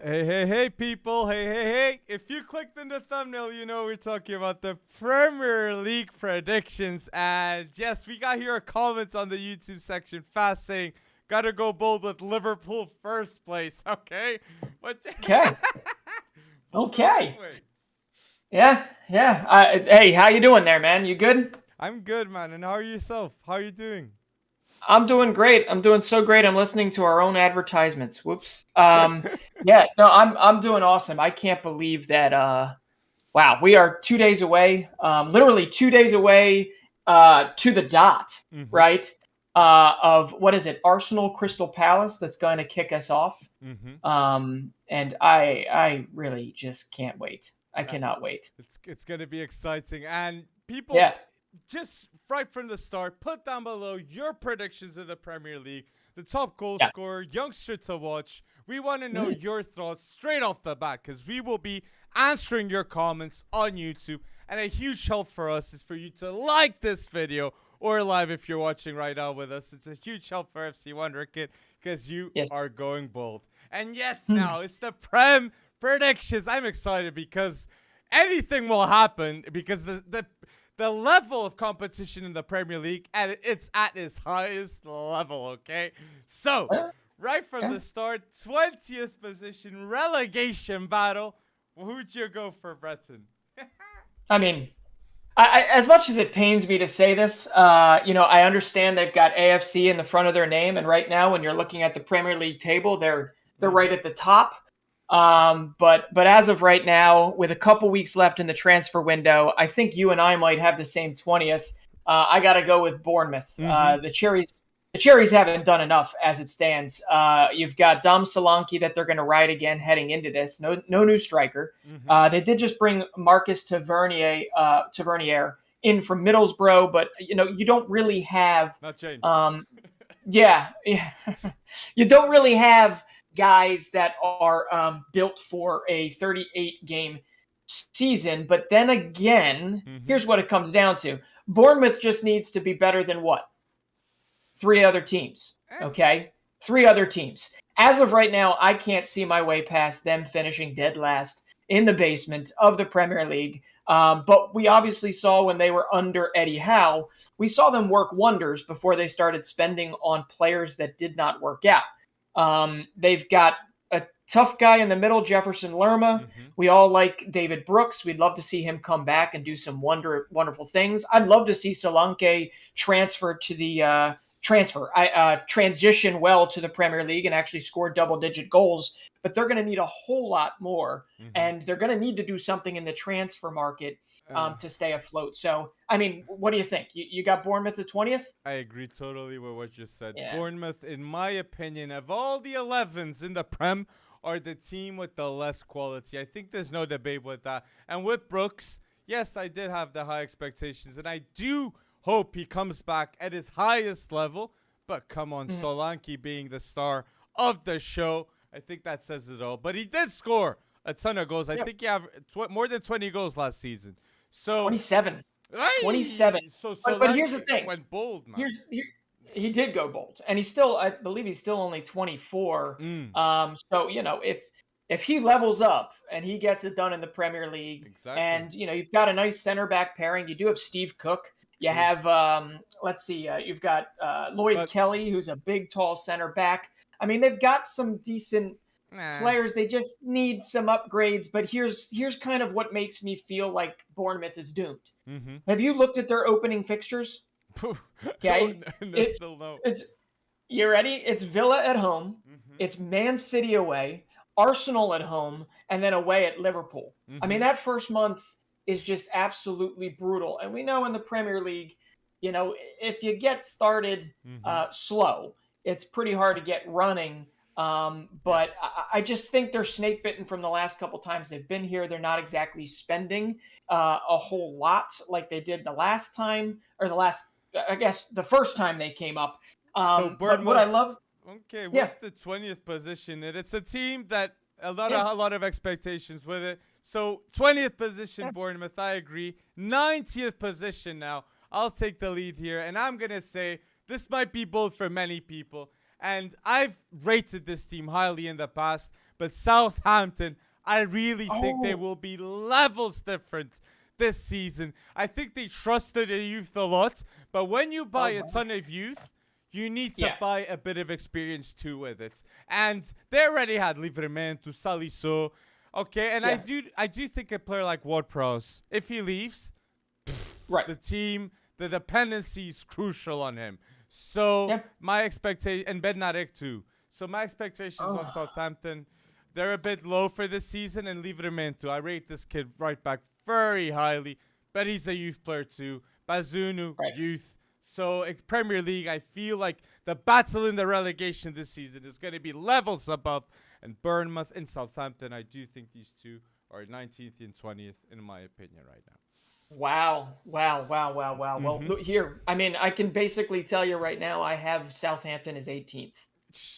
Hey, people. Hey. If you clicked in the thumbnail, you know we're talking about the Premier League predictions. And yes, we got here a comment on the YouTube section fast saying, gotta go bold with Liverpool first place, okay? But Okay. bold the Okay. right way. Yeah. Hey, how you doing there, man? You good? I'm good, man. And how are you yourself? How are you doing? I'm doing great. I'm doing so great. I'm listening to our own advertisements. Whoops. Yeah, no, I'm doing awesome. I can't believe that wow, we are 2 days away, literally 2 days away to the dot, Mm-hmm. right? Of what is it? Arsenal Crystal Palace that's going to kick us off. Mm-hmm. And I really just can't wait. I cannot wait. It's gonna be exciting, and people, Yeah. just right from the start, put down below your predictions of the Premier League, the top goal Yeah. scorer, youngster to watch. We want to know Mhm. your thoughts straight off the bat because we will be answering your comments on YouTube. And a huge help for us is for you to like this video or live if you're watching right now with us. It's a huge help for FC Wonderkid because you Yes. are going bold. And yes, Hmm. now it's the Prem predictions. I'm excited because anything will happen because the level of competition in the Premier League and it's at its highest level, okay? So, Yeah. right from Yeah. the start, 20th position relegation battle. Who'd you go for, Breton? I mean, as much as it pains me to say this, I understand they've got AFC in the front of their name, and right now, when you're looking at the Premier League table, they're right at the top. But as of right now, with a couple weeks left in the transfer window, I think you and I might have the same 20th. I got to go with Bournemouth. Mm-hmm. The Cherries haven't done enough as it stands. You've got Dom Solanke that they're going to ride again heading into this. No new striker. Mm-hmm. They did just bring Marcus Tavernier in from Middlesbrough, but you don't really have. Not James. Um, yeah. You don't really have guys that are built for a 38 game season. But then again, Mm-hmm. here's what it comes down to: Bournemouth just needs to be better than what? Three other teams. Eh. Okay, three other teams. As of right now, I can't see my way past them finishing dead last in the basement of the Premier League. But we obviously saw when they were under Eddie Howe, we saw them work wonders before they started spending on players that did not work out. They've got a tough guy in the middle, Jefferson Lerma. Mm-hmm. We all like David Brooks. We'd love to see him come back and do some wonderful things. I'd love to see Solanke transfer to the transition well to the Premier League and actually score double-digit goals. But they're going to need a whole lot more, Mm-hmm. and they're going to need to do something in the transfer market Uh, to stay afloat. So, I mean, what do you think? You got Bournemouth at 20th? I agree totally with what you said. Yeah. Bournemouth, in my opinion, of all the 11s in the Prem, are the team with the less quality. I think there's no debate with that. And with Brooks, yes, I did have the high expectations, and I do hope he comes back at his highest level. But come on, Mhm. Solanke being the star of the show, I think that says it all. But he did score a ton of goals. I Yep. think he have more than 20 goals last season. So, 27. hey, 27. so But here's the Solanke thing. went bold, man. He did go bold, and I believe he's still only 24. Mm, So if he levels up and he gets it done in the Premier League, exactly. and you've got a nice center back pairing. You do have Steve Cook. You True. have let's see, you've got Lloyd But Kelly, who's a big, tall center back. I mean, they've got some decent nah. players. They just need some upgrades. But here's kind of what makes me feel like Bournemouth is doomed. Mm-hmm. Have you looked at their opening fixtures? Oh, Okay, no, it's still no. it's you ready? It's Villa at home, Mm-hmm. it's Man City away, Arsenal at home, and then away at Liverpool. I Mm-hmm. mean, that first month is just absolutely brutal. And we know in the Premier League, if you get started Mm-hmm. slow, it's pretty hard to get running. But Yes. I just think they're snake bitten from the last couple times they've been here. They're not exactly spending a whole lot like they did the last time, or I guess, the first time they came up. So But what I Bournemouth, love, okay, yeah, with the 20th position, and it's a team that yeah, a lot of expectations with it. So 20th position, yeah. Bournemouth, I agree. 90th position now. I'll take the lead here, and I'm gonna say this might be bold for many people. And I've rated this team highly in the past, but Southampton, I really think they Oh, will be levels different this season. I think they trusted the youth a lot, but when you buy oh, a wow. ton of youth, you need to Yeah, buy a bit of experience too with it. And they already had Livramento, Saliso. Okay, and I yeah, do I do think a player like Ward-Prowse, if he leaves, right. the team, the dependency is crucial on him. So Yeah. my expectation, and Bednarek too. So my expectations on Oh, Southampton, they're a bit low for this season. And Livramento, I rate this kid right back very highly, but he's a youth player too. Bazunu, right. youth. So in Premier League, I feel like the battle in the relegation this season is going to be levels above. And Bournemouth and Southampton, I do think these two are 19th and 20th in my opinion right now. Wow, wow, wow, wow, wow. Well, Mm-hmm. look here. I mean, I can basically tell you right now, I have Southampton as 18th.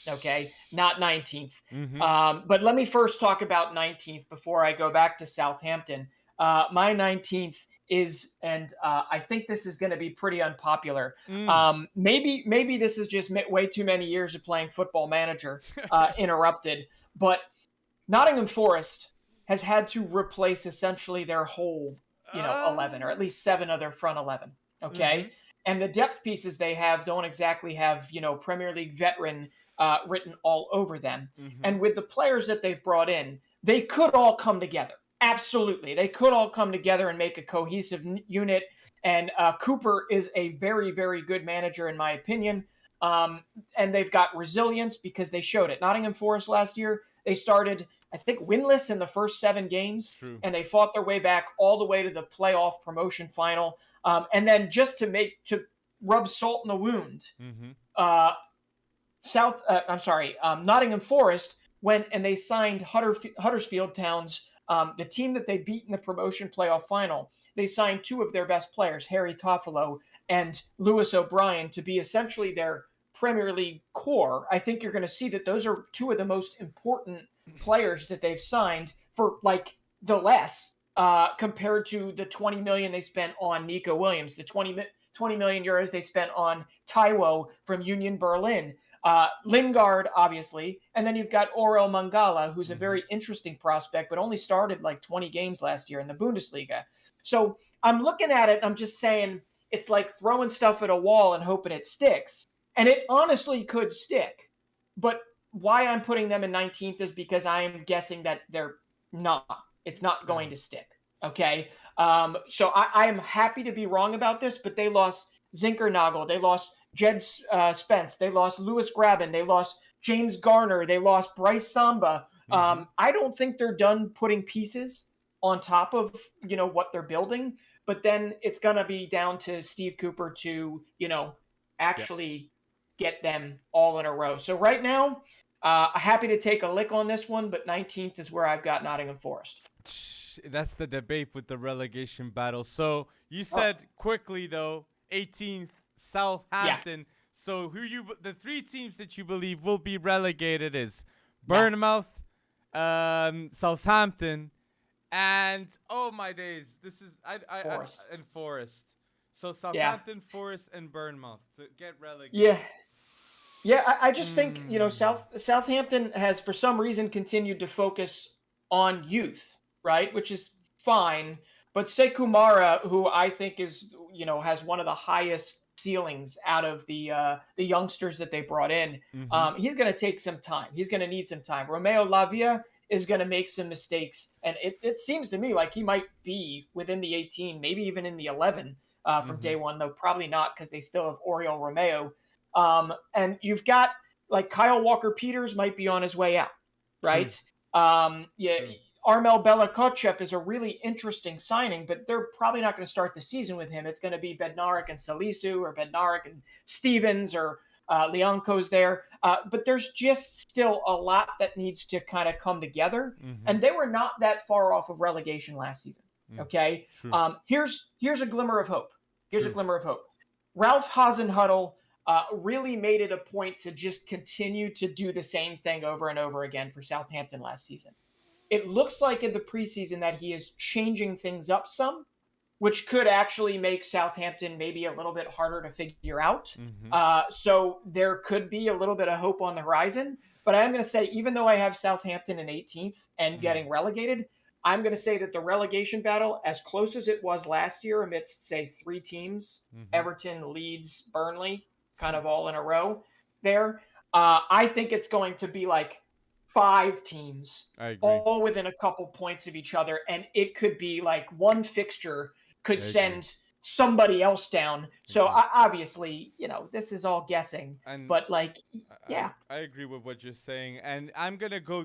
Okay, not 19th. Mm-hmm. But let me first talk about 19th before I go back to Southampton. My 19th is, and I think this is going to be pretty unpopular. Mm. Maybe this is just way too many years of playing Football Manager interrupted. But Nottingham Forest has had to replace essentially their whole, 11 or at least seven of their front 11. Mm-hmm. Okay. And the depth pieces they have don't exactly have, Premier League veteran written all over them. Mm-hmm. And with the players that they've brought in, they could all come together. Absolutely. They could all come together and make a cohesive unit. And Cooper is a very, very good manager, in my opinion. And they've got resilience because they showed it. Nottingham Forest last year, they started, I think, winless in the first 7 games, True. and they fought their way back all the way to the playoff promotion final. And then just to rub salt in the wound, Mm-hmm. uh, Nottingham Forest went and they signed Huddersfield Town's, the team that they beat in the promotion playoff final. They signed two of their best players, Harry Toffolo and Lewis O'Brien, to be essentially their Premier League core. I think you're going to see that those are two of the most important players that they've signed for like the less compared to the 20 million they spent on Nico Williams, the 20 million euros they spent on Taiwo from Union Berlin. Lingard, obviously, and then you've got Orel Mangala, who's a Mm-hmm. very interesting prospect, but only started like 20 games last year in the Bundesliga. So I'm looking at it, I'm just saying it's like throwing stuff at a wall and hoping it sticks. And it honestly could stick. But why I'm putting them in 19th is because I am guessing that they're not. It's not going to stick. Okay. So I am happy to be wrong about this, but they lost Zinkernagel. They lost Jed Spence. They lost Lewis Graben. They lost James Garner. They lost Bryce Samba. Mm-hmm. I don't think they're done putting pieces on top of, what they're building. But then it's going to be down to Steve Cooper to, Yeah. actually get them all in a row. So right now, happy to take a lick on this one, but 19th is where I've got Nottingham Forest. That's the debate with the relegation battle. So you Oh, said quickly though, 18th yeah, Southampton. So the three teams that you believe will be relegated is yeah, Bournemouth, Southampton, and oh my days, this is I Forest. and Forest. So Yeah, Southampton, Forest, and Bournemouth to get yeah, relegated. yeah. I just think Mm. Southampton has for some reason continued to focus on youth, right, which is fine. But Sekumara, who I think is has one of the highest ceilings out of the youngsters that they brought in, Mm-hmm. he's going to take some time. He's going to need some time. Romeo Lavia is going to make some mistakes, and it seems to me like he might be within the 18, maybe even in the 11 from Mm-hmm. day one, though probably not because they still have Oriol Romeo. And you've got like Kyle Walker Peters might be on his way out, True. right? Yeah, True. Armel Bella is a really interesting signing, but they're probably not going to start the season with him. It's going to be Bednarik and Salisu or Bednarik and Stevens or Leonco's there. But there's just still a lot that needs to kind of come together. Mm-hmm. And they were not that far off of relegation last season. Mm. Okay. True. Here's a glimmer of hope. Here's a True. glimmer of hope. Ralph Hasenhuddle really made it a point to just continue to do the same thing over and over again for Southampton last season. It looks like in the preseason that he is changing things up some, which could actually make Southampton maybe a little bit harder to figure out. Mm-hmm. So there could be a little bit of hope on the horizon. But I'm going to say, even though I have Southampton in 18th and getting relegated, I'm going to say that the relegation battle, as close as it was last year amidst, say, three teams, Everton, Leeds, Burnley, kind of all in a row there, I think it's going to be like five teams I agree. all within a couple points of each other. And it could be like one fixture could send somebody else down. So obviously, this is all guessing, but like, yeah. I agree with what you're saying, and I'm gonna go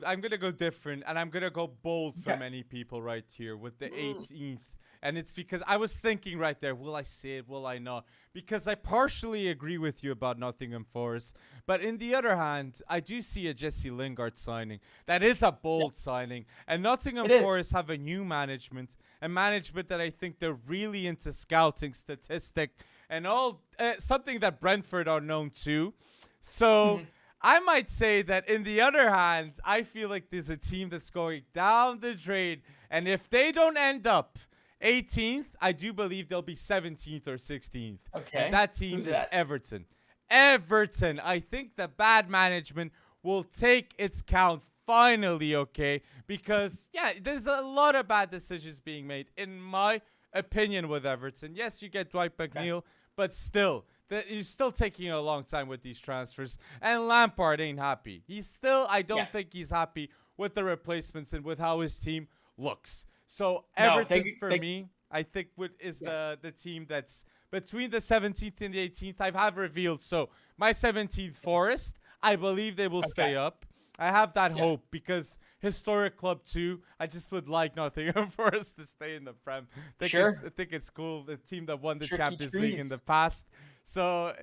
different, and I'm gonna go bold for many people right here with the 18th. And it's because I was thinking right there, will I say it, will I not? Because I partially agree with you about Nottingham Forest. But in the other hand, I do see a Jesse Lingard signing. That is a bold signing. And Nottingham Forest have a new management. A management that I think they're really into scouting, statistic, and all something that Brentford are known to. So I might say that in the other hand, I feel like there's a team that's going down the drain. And if they don't end up 18th, I do believe they'll be 17th or 16th. Okay. And that team Who's is that? Everton. Everton. I think the bad management will take its count finally, okay? Because, there's a lot of bad decisions being made, in my opinion, with Everton. Yes, you get Dwight McNeil, but still, you're still taking a long time with these transfers. And Lampard ain't happy. I don't think he's happy with the replacements and with how his team looks. So Everton, me, I think is the team that's between the 17th and the 18th. I have revealed. So my 17th Forest, I believe they will stay up. I have that hope because historic club too. I just would like Nottingham Forest to stay in the Prem. I think it's cool. The team that won the Champions League in the past. So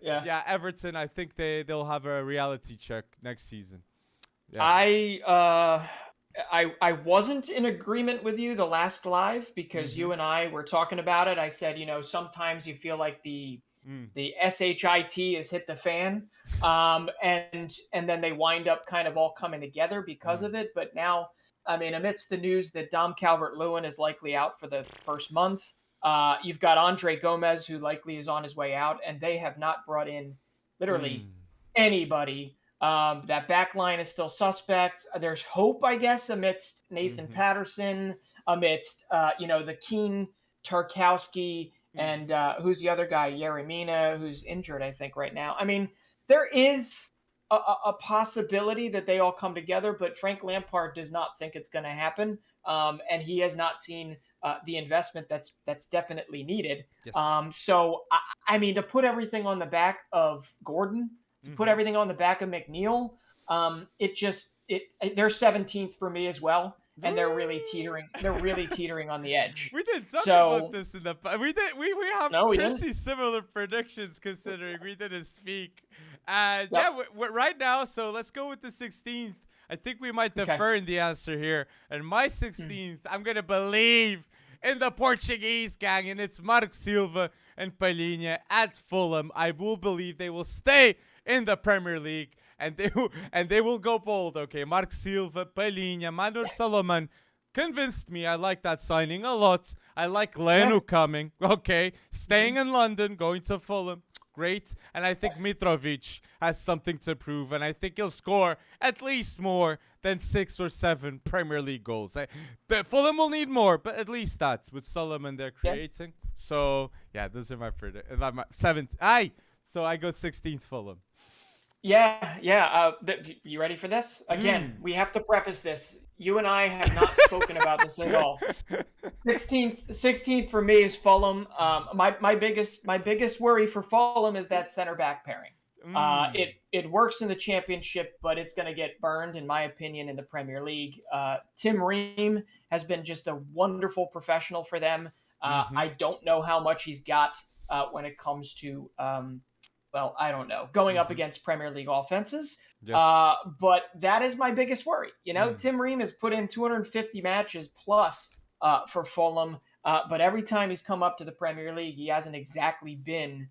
Everton, I think they'll have a reality check next season. Yeah. I wasn't in agreement with you the last live because you and I were talking about it. I said, sometimes you feel like the SHIT has hit the fan, and then they wind up kind of all coming together because of it. But now, I mean, amidst the news that Dom Calvert-Lewin is likely out for the first month, you've got Andre Gomez, who likely is on his way out, and they have not brought in literally anybody. That back line is still suspect. There's hope, I guess, amidst Nathan Patterson, amidst, the Keane, Tarkowski, and who's the other guy, Yeremina, who's injured, I think, right now. I mean, there is a possibility that they all come together, but Frank Lampard does not think it's going to happen, and he has not seen the investment that's definitely neaded. Yes. So, I mean, to put everything on the back of Gordon, to put everything on the back of McNeil, they're 17th for me as well, and they're really teetering. They're really teetering on the edge. We did talk about this in the. We have pretty similar predictions considering we didn't speak. And right now. So let's go with the 16th. I think we might defer in the answer here. And my 16th, I'm gonna believe in the Portuguese gang, and it's Marco Silva and Palhinha at Fulham. I will believe they will stay in the Premier League, and they will go bold. Okay, Marco Silva, Palhinha, Manuel Solomon convinced me. I like that signing a lot. I like Leno coming. Okay, staying in London, going to Fulham. Great. And I think Mitrovic has something to prove, and I think he'll score at least more than 6 or 7 Premier League goals. Fulham will need more, but at least that with Solomon they're creating. So those are my predictions. So I go 16th Fulham. You ready for this? Again, we have to preface this. You and I have not spoken about this at all. 16th for me is Fulham. My biggest worry for Fulham is that center back pairing. It works in the Championship, but it's going to get burned, in my opinion, in the Premier League. Tim Ream has been just a wonderful professional for them. I don't know how much he's got when it comes to I don't know, going up against Premier League offenses. Yes. But that is my biggest worry. Tim Ream has put in 250 matches plus for Fulham, but every time he's come up to the Premier League, he hasn't exactly been,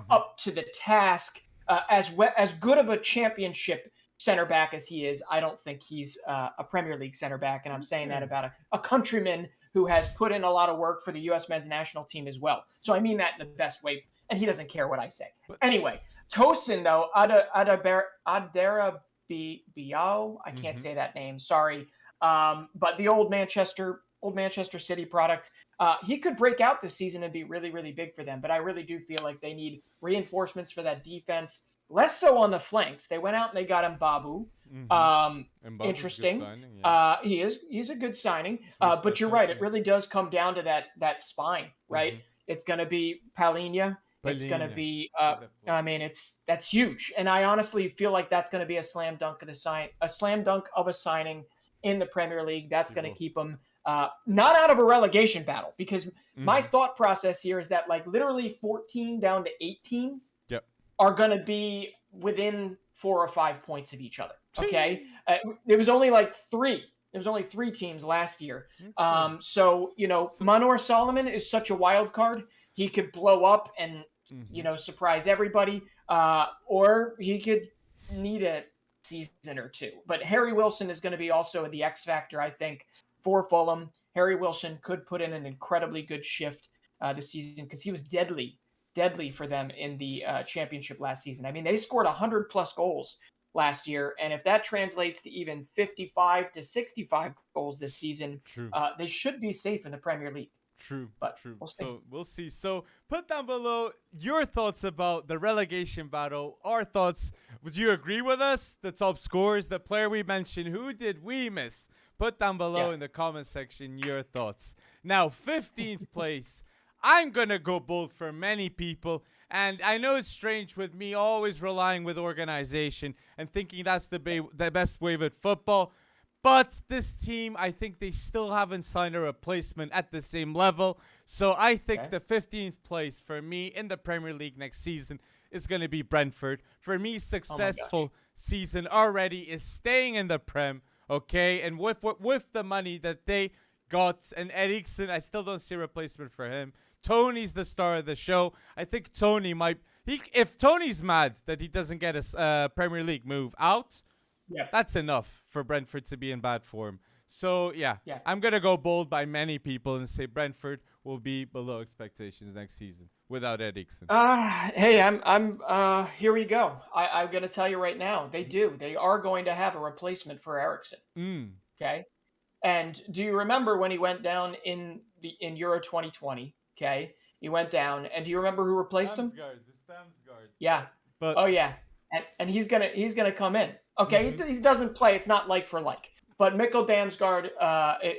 up to the task. As good of a Championship center back as he is, I don't think he's a Premier League center back, and I'm saying that about a countryman who has put in a lot of work for the U.S. men's national team as well. So I mean that in the best way, and he doesn't care what I say. Anyway, Tosin, though, Adara Biao, I can't say that name, sorry. But the old Manchester City product, he could break out this season and be really, really big for them. But I really do feel like they need reinforcements for that defense. Less so on the flanks. They went out and they got Mbabu. Interesting. Signing, yeah. He's a good signing. But you're right. It really does come down to that spine, right? It's going to be Palhinha. It's going to be. That's huge. And I honestly feel like that's going to be a slam dunk of a signing in the Premier League. That's going to keep them not out of a relegation battle, because my thought process here is that like literally 14 down to 18 are going to be within 4 or 5 points of each other. Okay. There was only like 3. There was only 3 teams last year. So, Manor Solomon is such a wild card. He could blow up and, surprise everybody. Or he could need a season or 2. But Harry Wilson is going to be also the X factor, I think, for Fulham. Harry Wilson could put in an incredibly good shift this season, because he was deadly for them in the championship last season. I mean, they scored 100+ goals last year, and if that translates to even 55 to 65 goals this season, they should be safe in the Premier League. True. So we'll see. So put down below your thoughts about the relegation battle. Our thoughts. Would you agree with us? The top scorers, the player we mentioned, who did we miss? Put down below in the comment section your thoughts. Now, 15th place. I'm going to go bold for many people. And I know it's strange with me always relying with organization and thinking that's the best way with football. But this team, I think they still haven't signed a replacement at the same level. So I think the 15th place for me in the Premier League next season is going to be Brentford. For me, successful season already is staying in the Prem. Okay, and with the money that they got, and Eriksen, I still don't see a replacement for him. Tony's the star of the show. I think Tony might. If Tony's mad that he doesn't get a Premier League move out, that's enough for Brentford to be in bad form. So I'm gonna go bold by many people and say Brentford will be below expectations next season without Eriksen. Hey, I'm here we go. I'm gonna tell you right now, they are going to have a replacement for Eriksen. Okay, and do you remember when he went down in Euro 2020? Okay, he went down, and do you remember who replaced him? The Stamsgaard. Yeah. But and he's gonna come in. Okay, he doesn't play. It's not like for like. But Mikkel Damsgaard,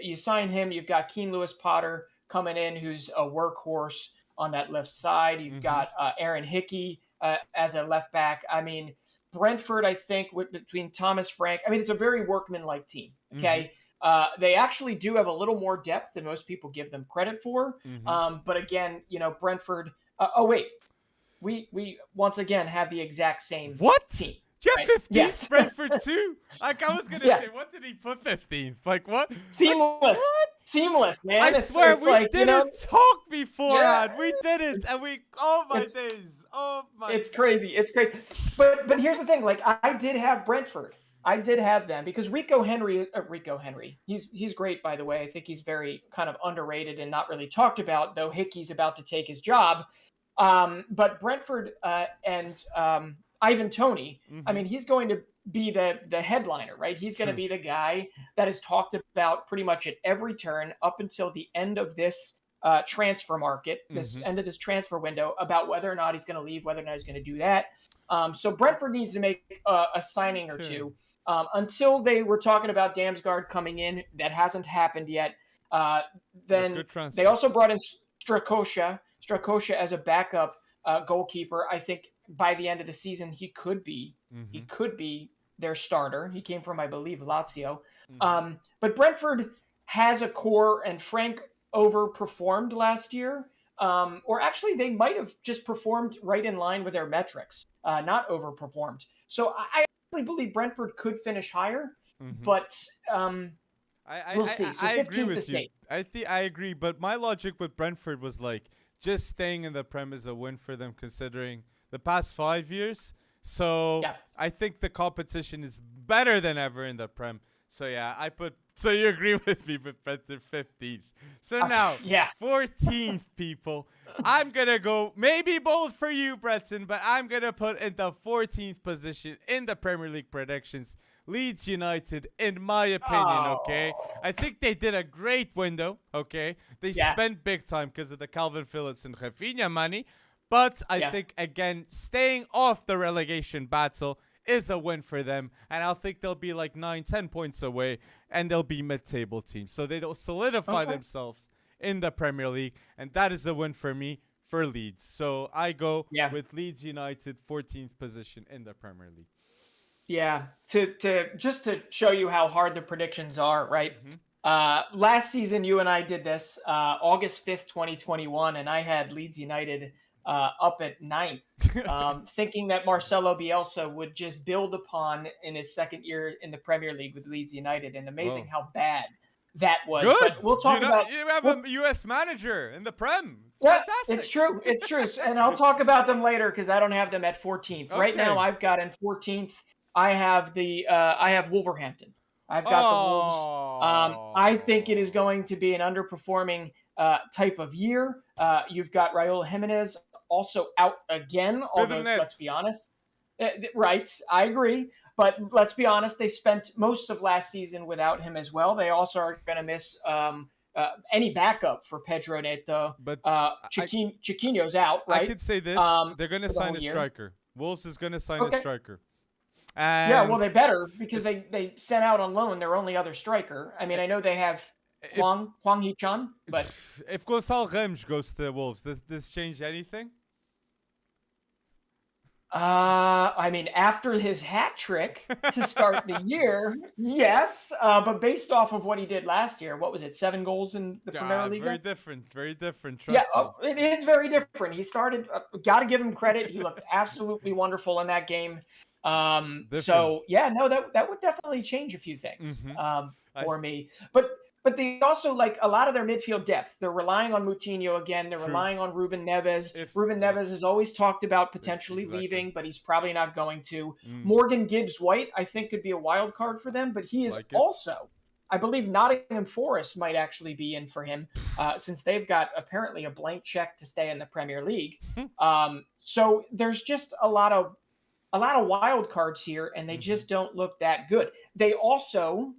you sign him. You've got Keane Lewis-Potter coming in, who's a workhorse on that left side. You've got Aaron Hickey as a left back. I mean, Brentford, I think, between Thomas Frank, I mean, it's a very workmanlike team. Okay. They actually do have a little more depth than most people give them credit for. But again, Brentford. We once again have the exact same team. You have 15th, yes. Brentford too. Like I was gonna say, what did he put 15th? Like what? Seamless, man. I swear we didn't talk beforehand. We didn't, and we. Oh my days. Oh my. It's crazy. But here's the thing. Like I did have Brentford. I did have them because Rico Henry. He's great, by the way. I think he's very kind of underrated and not really talked about, though Hickey's about to take his job. But Brentford and Ivan Toney, I mean, he's going to be the headliner, right? He's going to be the guy that is talked about pretty much at every turn up until the end of this transfer market, end of this transfer window, about whether or not he's going to leave, whether or not he's going to do that. So Brentford needs to make a signing or two. Until they were talking about Damsgaard coming in, that hasn't happened yet. Then they also brought in Strakosha as a backup goalkeeper. I think by the end of the season, he could be their starter. He came from, I believe, Lazio. But Brentford has a core, and Frank overperformed last year. Or actually, they might have just performed right in line with their metrics, not overperformed. So I actually believe Brentford could finish higher, but we'll see. So I agree with you. I agree, but my logic with Brentford was like just staying in the Prem is a win for them, considering the past 5 years. So I think the competition is better than ever in the Prem. So yeah, So you agree with me, but Brenton 15th. So now, Yeah. 14th, people. I'm gonna go maybe bold for you, Bretton, but I'm gonna put in the 14th position in the Premier League predictions. Leeds United, in my opinion, okay? Oh. I think they did a great window, okay? They Yeah. spent big time because of the Calvin Phillips and Rafinha money. But I Yeah. think, again, staying off the relegation battle is a win for them. And I think they'll be like 9, 10 points away, and they'll be mid-table teams. So they'll solidify Okay. themselves in the Premier League. And that is a win for me for Leeds. So I go Yeah. with Leeds United, 14th position in the Premier League. Yeah. To show you how hard the predictions are, right? Last season, you and I did this, August 5th, 2021, and I had Leeds United up at 9th, thinking that Marcelo Bielsa would just build upon in his second year in the Premier League with Leeds United, and amazing how bad that was. Good. But we'll talk about. You have a U.S. manager in the Prem. It's Yeah, fantastic. it's true. It's true. And I'll talk about them later because I don't have them at 14th. Right Okay. now, I've got in 14th. I have Wolverhampton. I've got the Wolves. I think it is going to be an underperforming type of year. You've got Raul Jimenez also out again. Although let's be honest, right? I agree. But let's be honest, they spent most of last season without him as well. They also are going to miss any backup for Pedro Neto. But Chiquinho's out, right? I could say this. They're going to sign a striker. Wolves is going to sign a striker. And yeah, well, they better because they sent out on loan their only other striker. I mean, I know they have Hwang Hee-chan, but if Gonçalo Ramos goes to the Wolves, does this change anything? I mean, after his hat trick to start the year, yes. But based off of what he did last year, what was it? 7 goals in the Premier League? Very different. Very different. Trust me. It is very different. He started. Got to give him credit. He looked absolutely wonderful in that game. So yeah, no, that would definitely change a few things for me. But they also, like, a lot of their midfield depth. They're relying on Moutinho again. They're relying on Ruben Neves. Ruben Neves has always talked about potentially leaving, but he's probably not going to. Morgan Gibbs-White, I think, could be a wild card for them, but he is also, I believe, Nottingham Forest might actually be in for him, since they've got apparently a blank check to stay in the Premier League. So there's just a lot of wild cards here, and they just don't look that good. They also,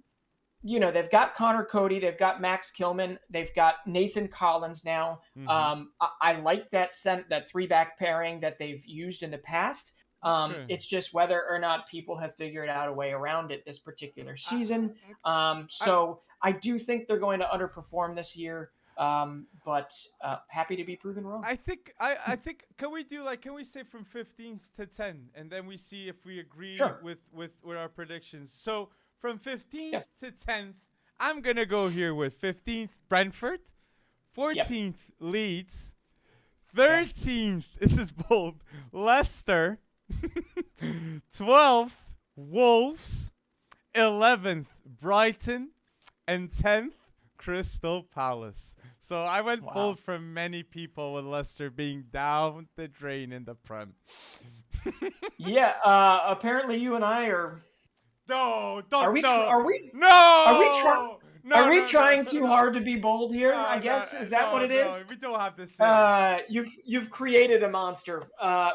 they've got Connor Cody, they've got Max Kilman, they've got Nathan Collins now. I like that 3-back pairing that they've used in the past. It's just whether or not people have figured out a way around it this particular season. So I do think they're going to underperform this year. But happy to be proven wrong. I think can we say from 15th to 10, and then we see if we agree with our predictions. So from 15th to 10th, I'm gonna go here with 15th Brentford, 14th Leeds, 13th this is bold, Leicester, 12th Wolves, 11th Brighton, and 10th Crystal Palace. So I went bold from many people with Leicester being down the drain in the Prem. Apparently you and I are. No, are we trying too hard to be bold here? I guess is that what it is? No, we don't have to say. You've created a monster.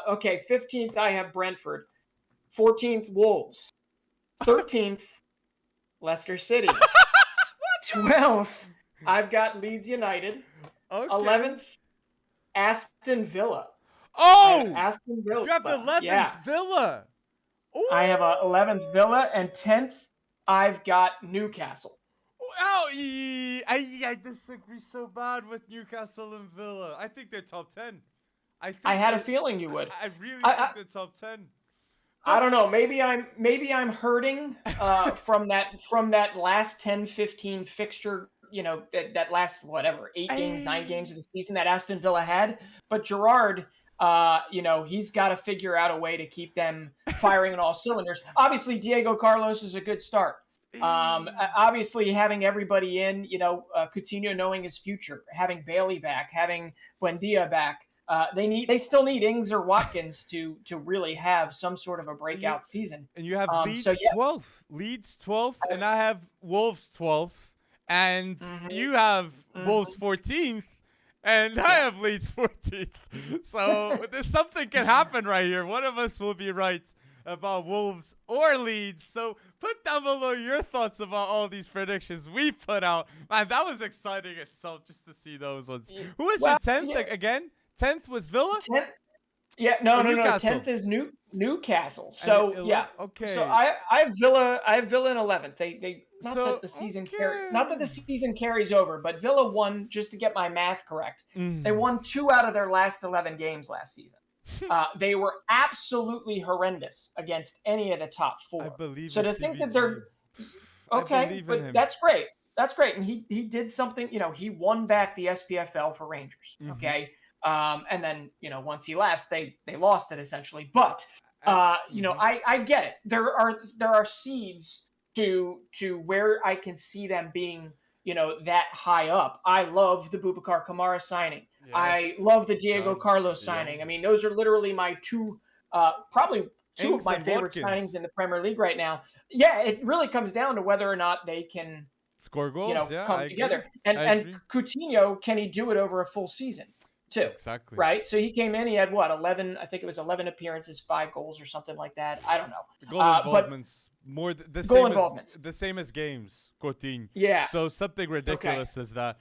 Okay, 15th I have Brentford, 14th Wolves, 13th Leicester City. 12th, I've got Leeds United. Okay. 11th, Aston Villa. Oh! Aston Villa. You have 11th Villa. Ooh. I have 11th Villa. And 10th, I've got Newcastle. I disagree so bad with Newcastle and Villa. I think they're top 10. I had a feeling you would. I really think they're top 10. I don't know. Maybe I'm hurting from that last 10-15 fixture, that last 8 games, 9 games of the season that Aston Villa had. But Gerrard, he's got to figure out a way to keep them firing on all cylinders. Obviously, Diego Carlos is a good start. Obviously, having everybody in, Coutinho knowing his future, having Bailey back, having Buendia back. They still need Ings or Watkins to really have some sort of a And you breakout season. and you have So Leeds yeah, 12th, Leeds 12th, and I have Wolves 12th, and hmm you have Wolves hmm 14th, and I yeah. have Leeds 14th. So there's something can happen right here. One of us will be right about Wolves or Leeds. So put down below your thoughts about all these predictions we put out. Man, that was exciting itself just to see those ones. Who was your Well, 10th yeah, again? 10th was Villa 10th. Yeah, or no. Newcastle? 10th is Newcastle. And So yeah, 11th. so Okay. I have Villa. I have Villa in 11th. They So not that okay. the season carries over, but Villa won, just to get my math correct. They Mm. won 2 out of their last 11 games last season. They were absolutely horrendous against any of the top I 4. believe So in to think Stevie that G. they're I okay, believe in but him. that's great. That's great, and he did something. He won back the SPFL for Rangers. Mm-hmm. Okay, and then once he left, they lost it essentially. But And mm-hmm. I get it. There are seeds to where I can see them being that high up. I love the Boubacar Kamara signing. I Yes. love the Diego God. Carlos Yeah. signing. I mean, those are literally my two, probably two of Ings my and favorite signings Watkins. in the Premier League right now. Yeah, it really comes down to whether or not they can, Score goals. Yeah, I come agree. together. And I and agree. Coutinho, can he do it over a full season too? Exactly. Right. So he came in. He had what, 11? I think it was 11 appearances, 5 goals or something like that. I don't know. Goal But involvements more the goal same as involvements. games. Coutinho. Yeah. So something Okay. ridiculous as that.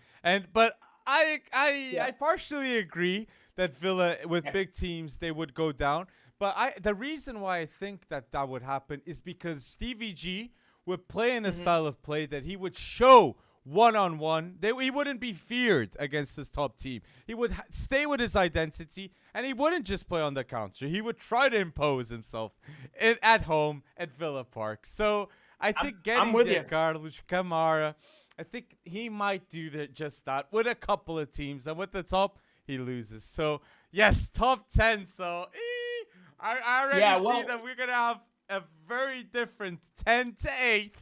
But Yeah. I partially agree that Villa with Yeah. big teams they would go down. But the reason why I think that would happen is because Stevie G would play in a hmm style of play that he would show one on one. He wouldn't be feared against his top team. He would stay with his identity, and he wouldn't just play on the counter. He would try to impose himself at home at Villa Park. So I think I'm getting with the you. Carlos Camara, I think he might do just that with a couple of teams, and with the top, he loses. So yes, top 10. So I already Yeah. see Well, that we're gonna have a very different 10 to 8.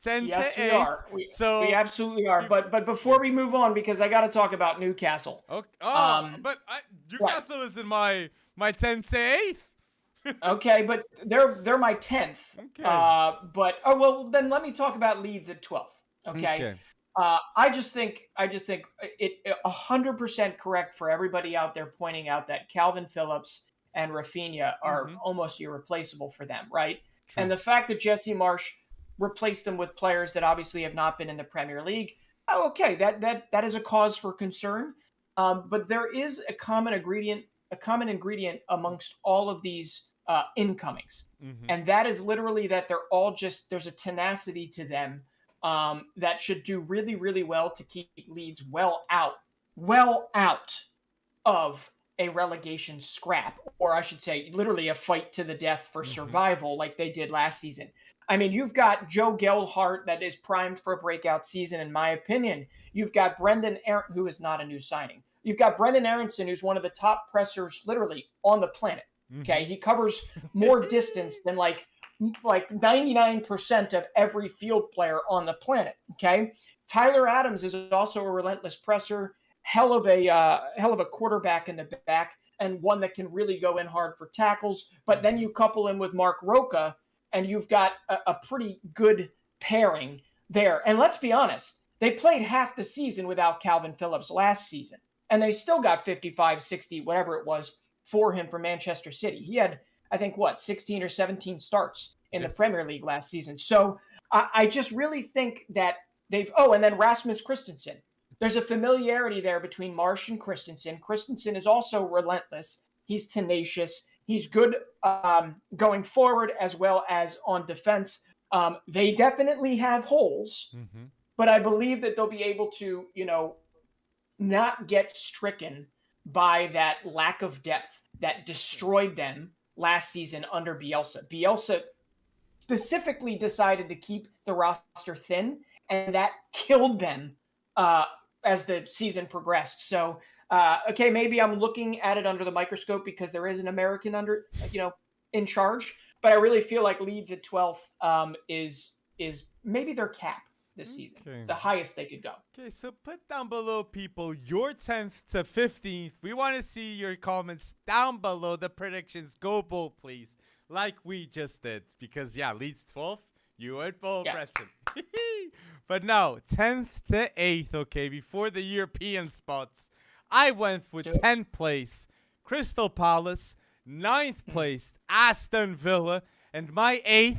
10 to yes, we 8. are. We So absolutely are. if But before we yes. move on, because I got to talk about Newcastle. Okay. Um. But Right. Newcastle is in my 10 to 8th. Okay, but they're my 10th. Okay. But oh well, then let me talk about Leeds at 12th. Okay. Okay. I just think it 100% correct for everybody out there pointing out that Calvin Phillips and Rafinha are Mhm. almost irreplaceable for them, right? And True. the fact that Jesse Marsh replaced them with players that obviously have not been in the Premier League, oh, okay, that is a cause for concern. But there is a common ingredient amongst all of these incomings, Mhm. and that is literally that they're all just there's a tenacity to them that should do really, really well to keep Leeds well out of a relegation scrap, or I should say, literally a fight to the death for Mhm. survival, like they did last season. I mean, you've got Joe Gelhardt that is primed for a breakout season, in my opinion. You've got Brendan Aaron, who is not a new signing. You've got Brendan Aronson, who's one of the top pressers literally on the planet. Okay, Mhm. he covers more distance than like 99% of every field player on the planet. Okay, Tyler Adams is also a relentless presser, hell of a quarterback in the back, and one that can really go in hard for tackles. But then Mhm. you couple him with Mark Roca, and you've got a pretty good pairing there. And let's be honest, they played half the season without Calvin Phillips last season, and they still got 55, 60, whatever it was, for him for Manchester City. He had, I think, 16 or 17 starts in the Yes. Premier League last season. So I just really think that oh, and then Rasmus Christensen. There's a familiarity there between Marsh and Christensen. Christensen is also relentless. He's tenacious. He's good going forward as well as on defense. They definitely have holes, Mhm. but I believe that they'll be able to, not get stricken by that lack of depth that destroyed them last season under Bielsa. Bielsa specifically decided to keep the roster thin, and that killed them uh, as the season progressed. So, okay, maybe I'm looking at it under the microscope because there is an American in charge, but I really feel like Leeds at 12th is maybe their cap. this season. Okay. The highest they could go. Okay, so put down below, people, your 10th to 15th. We want to see your comments down below. The predictions. Go bold, please. Like we just did. Because, yeah, Leeds 12th. You went bold, Yeah. Preston. But no, 10th to 8th, okay, before the European spots. I went with 10th place, Crystal Palace. 9th place, Aston Villa. And my 8th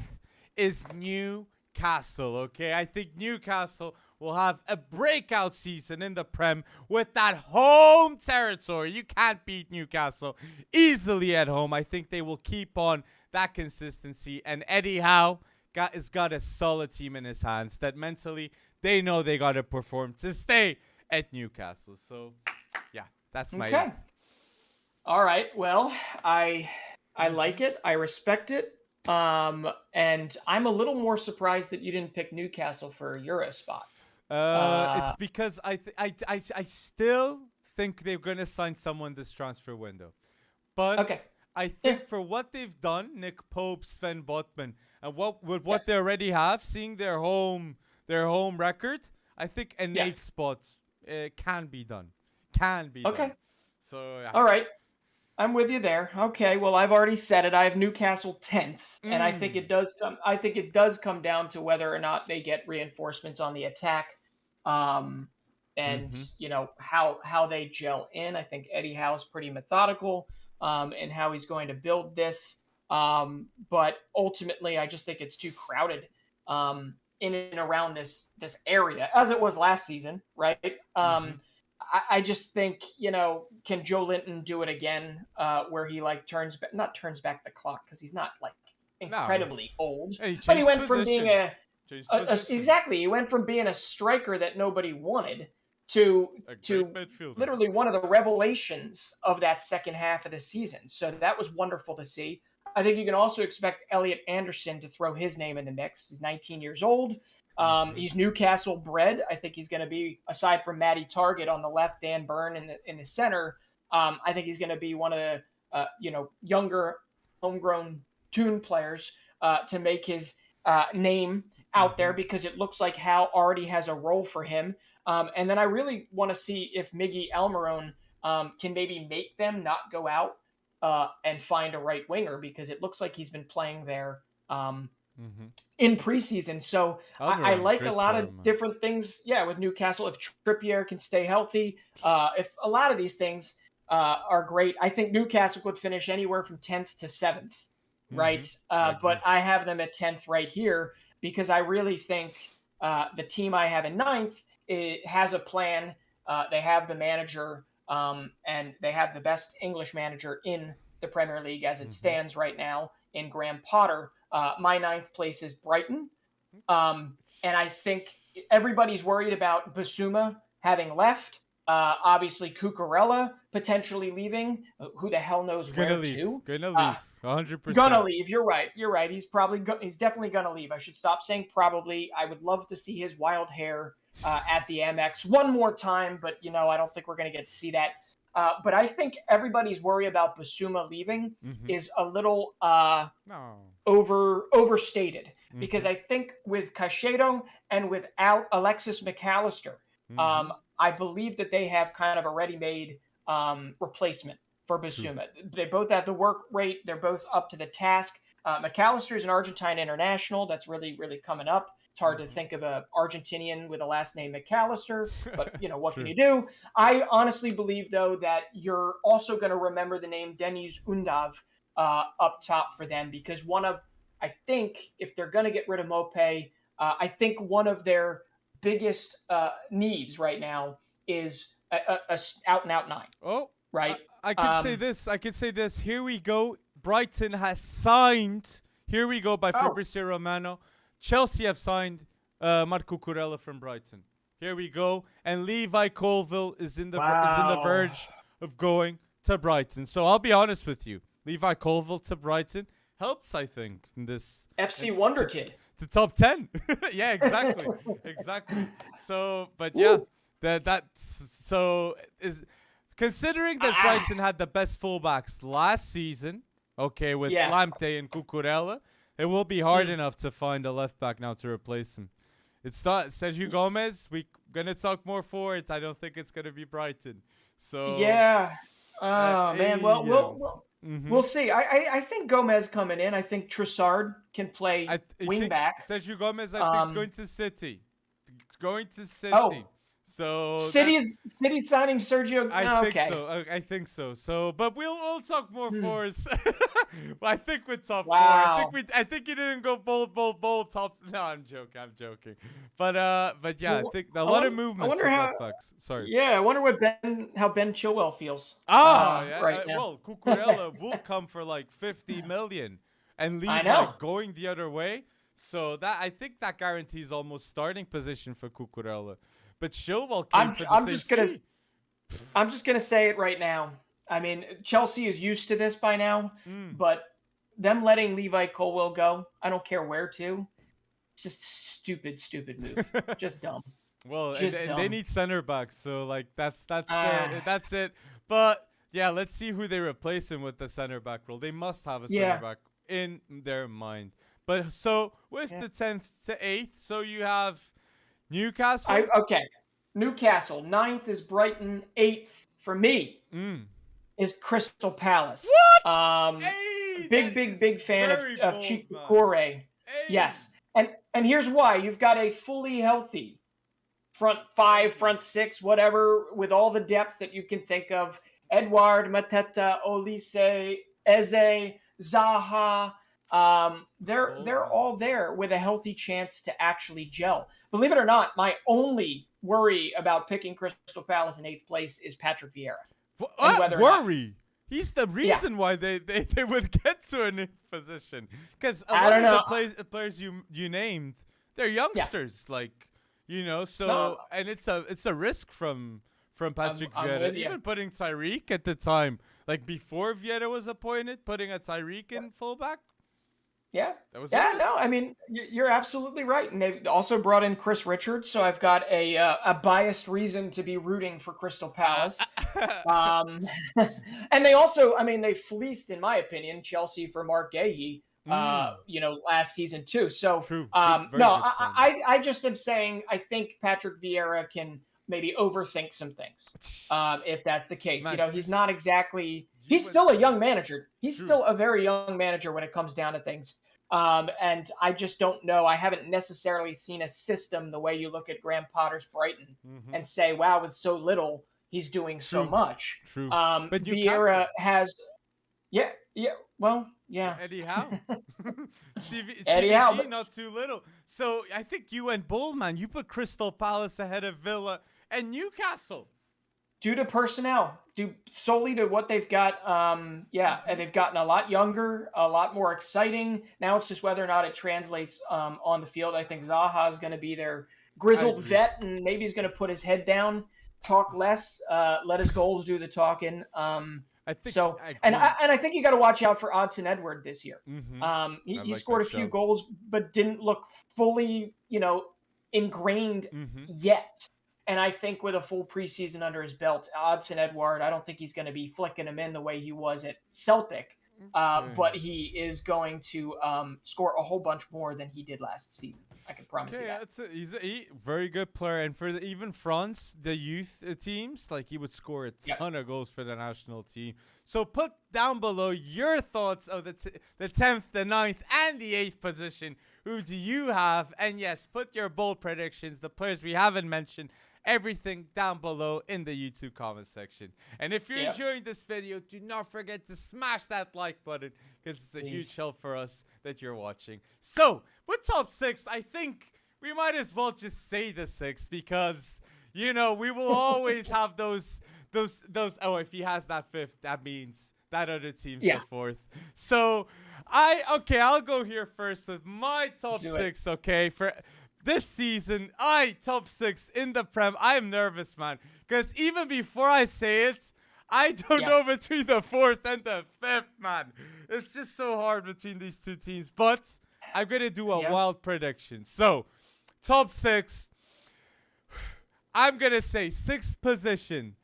is Newcastle, okay? I think Newcastle will have a breakout season in the Prem with that home territory. You can't beat Newcastle easily at home. I think they will keep on that consistency. And Eddie Howe has got a solid team in his hands that mentally they know they got to perform to stay at Newcastle. So, yeah, that's my 8th. All right. Well, I like it. I respect it. And I'm a little more surprised that you didn't pick Newcastle for a Euro spot. It's because I still think they're gonna sign someone this transfer window, but I think for what they've done, Nick Pope, Sven Botman, and what they already have, seeing their home record, I think an 8th spot can be done. Can be done. So all right. I'm with you there. Okay, well, I've already said it. I have Newcastle 10th, and I think it does come down to whether or not they get reinforcements on the attack, and you know how they gel in. I think Eddie Howe's pretty methodical in how he's going to build this, but ultimately, I just think it's too crowded in and around this area, as it was last season, right? I just think, you know, can Joe Linton do it again, where he like turns back the clock, because he's not like incredibly old, but he went from being he went from being a striker that nobody wanted to literally one of the revelations of that second half of the season. So that was wonderful to see. I think you can also expect Elliot Anderson to throw his name in the mix. He's 19 years old. He's Newcastle bred. I think he's going to be, aside from Matty Target on the left, Dan Byrne in the center. I think he's going to be one of the younger homegrown tune players to make his name out there, because it looks like Howe already has a role for him. And then I really want to see if Miggy Almiron can maybe make them not go out and find a right winger, because it looks like he's been playing there in preseason. So I like a lot of different things. Yeah, with Newcastle, if Trippier can stay healthy, if a lot of these things are great, I think Newcastle could finish anywhere from 10th to 7th, right? But I have them at 10th right here, because I really think the team I have in 9th has a plan. They have the manager. And they have the best English manager in the Premier League as it stands right now in Graham Potter. My 9th place is Brighton. And I think everybody's worried about Basuma having left. Obviously, Cucurella potentially leaving. Who the hell knows where to? Gonna leave. 100%. Gonna leave. You're right. He's definitely gonna leave. I should stop saying probably. I would love to see his wild hair at the Amex one more time, but I don't think we're going to get to see that. But I think everybody's worry about Basuma leaving is a little overstated, because I think with Caicedo and with Alexis McAllister, I believe that they have kind of a ready-made replacement for Basuma. They both have the work rate. They're both up to the task. McAllister is an Argentine international that's really, really coming up. It's hard to think of an Argentinian with a last name McAllister, but what can you do? I honestly believe, though, that you're also going to remember the name Deniz Undav up top for them, because I think if they're going to get rid of Mopé, I think one of their biggest needs right now is a out-and-out 9. Oh, right. I could say this. Here we go. Brighton has signed. Here we go by Fabrizio Romano. Chelsea have signed Marco Cucurella from Brighton. Here we go. And Levi Colville is in the verge of going to Brighton. So I'll be honest with you. Levi Colville to Brighton helps, I think, in this FC Wonderkid. The top 10. Yeah, exactly. Exactly. So, but yeah, considering that Brighton had the best fullbacks last season, okay, with Lamptey and Cucurella, it will be hard enough to find a left back now to replace him. It's not Sergio Gomez. We're gonna talk more forwards. I don't think it's gonna be Brighton. So Yeah. Oh man. Well, yeah. we'll see. I think Gomez coming in. I think Trossard can play I wing think back. Sergio Gomez. I think is Um. going to City. It's going to City. Oh, So that's. City's signing Sergio. I Oh, think okay. so. I think so. So, but we'll talk more forwards. Well, I think with top four. Wow. I think you didn't go bold top. No, I'm joking. But yeah, I Well, think a lot of movements. I wonder with how. left backs. Sorry. Yeah, I wonder how Ben Chilwell feels. Oh, yeah. Right now. Well, Cucurella will come for like 50 million and leave I know. like going the other way. So that I think that guarantees almost starting position for Cucurella. But Chilwell came for the I'm same just gonna fee. I'm just gonna say it right now. I mean, Chelsea is used to this by now, but them letting Levi Colwill go, I don't care where to. It's just stupid move. Just dumb. Well, Just and dumb. they need center backs, so like that's it. But yeah, let's see who they replace him with the center back role. They must have a center back in their mind. But so with the 10th to 8th, so you have Newcastle. Okay. Newcastle. 9th is Brighton. 8th for me is Crystal Palace. What? Hey, big fan of Chico Corre. Hey. Yes. And here's why. You've got a fully healthy front 5, front 6, whatever, with all the depth that you can think of. Edouard, Mateta, Olise, Eze, Zaha. They're all there with a healthy chance to actually gel. Believe it or not, my only worry about picking Crystal Palace in 8th place is Patrick Vieira. Worry. He's the reason why they would get to a new position. Because a lot of the players you named, they're youngsters. Like, so and it's a risk from Patrick Vieira. Even putting Tyreek at the time, like before Vieira was appointed, putting a Tyreek in fullback. Yeah. That was I mean, you're absolutely right. And they also brought in Chris Richards, so I've got a biased reason to be rooting for Crystal Palace. And they also, I mean, they fleeced, in my opinion, Chelsea for Mark Gahey, last season too. So, True. I just am saying I think Patrick Vieira can maybe overthink some things, if that's the case. Man, he's not exactly... He's still a young manager. He's still a very young manager when it comes down to things. And I just don't know. I haven't necessarily seen a system the way you look at Graham Potter's Brighton and say, wow, with so little, he's doing so much. True. But Vieira has... Yeah. Eddie Howe. Eddie Howe. Not too little. So I think you went bold, man. You put Crystal Palace ahead of Villa and Newcastle. Due to personnel, due solely to what they've got. And they've gotten a lot younger, a lot more exciting. Now it's just whether or not it translates on the field. I think Zaha is going to be their grizzled vet, and maybe he's going to put his head down, talk less, let his goals do the talking. I think so. And I think you got to watch out for Odson Edward this year. He scored a few goals, but didn't look fully, ingrained yet. And I think with a full preseason under his belt, Odson Edward, I don't think he's going to be flicking him in the way he was at Celtic. But he is going to score a whole bunch more than he did last season. I can promise you that. He's a very good player. And for even France, the youth teams, like he would score a ton of goals for the national team. So put down below your thoughts of the 10th, the 9th, and the 8th position. Who do you have? And yes, put your bold predictions, the players we haven't mentioned, everything down below in the YouTube comment section. And if you're enjoying this video, do not forget to smash that like button because it's a huge help for us that you're watching. So with top 6, I think we might as well just say the 6 because, we will always have those. Oh, if he has that 5th, that means that other team's the 4th. So I'll go here first with my top 6. Okay, for this season, top 6 in the Prem. I'm nervous, man, because even before I say it, I don't know between the 4th and the 5th, man. It's just so hard between these two teams. But I'm gonna do a wild prediction. So, top 6. I'm gonna say 6th position.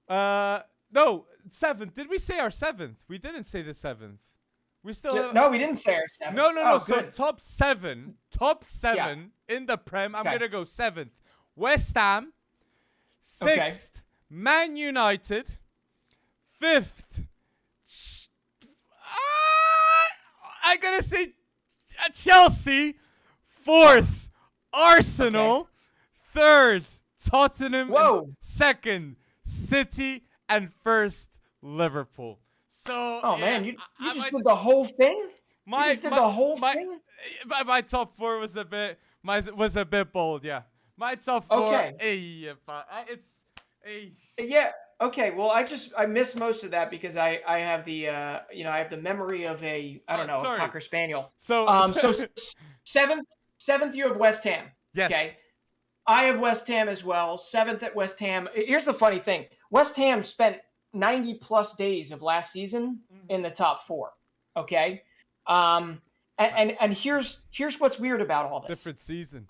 No, 7th. Did we say our 7th? We didn't say the 7th. We still have, No, we didn't say our seventh. no, no, Oh, no. So good. top seven in the Prem. I'm Okay. gonna go seventh. West Ham. Okay. Sixth, Man United. Fifth, I'm gonna say Chelsea. Fourth, Arsenal. Okay. Third, Tottenham. Whoa. And second, City. And first, Liverpool. So, Oh yeah, man, you I just might did the whole thing. my You just did my, the whole my, thing. my top four was a bit bold, yeah. My top four, Okay. it's a Yeah. Okay. Well, I missed most of that because I have the I have the memory of a I don't know sorry. a cocker spaniel. so So seventh you have West Ham. yes. Okay. I have West Ham as well. Seventh at West Ham. Here's the funny thing: West Ham spent 90 plus days of last season in the top four. Okay. And here's what's weird about all this. Different season.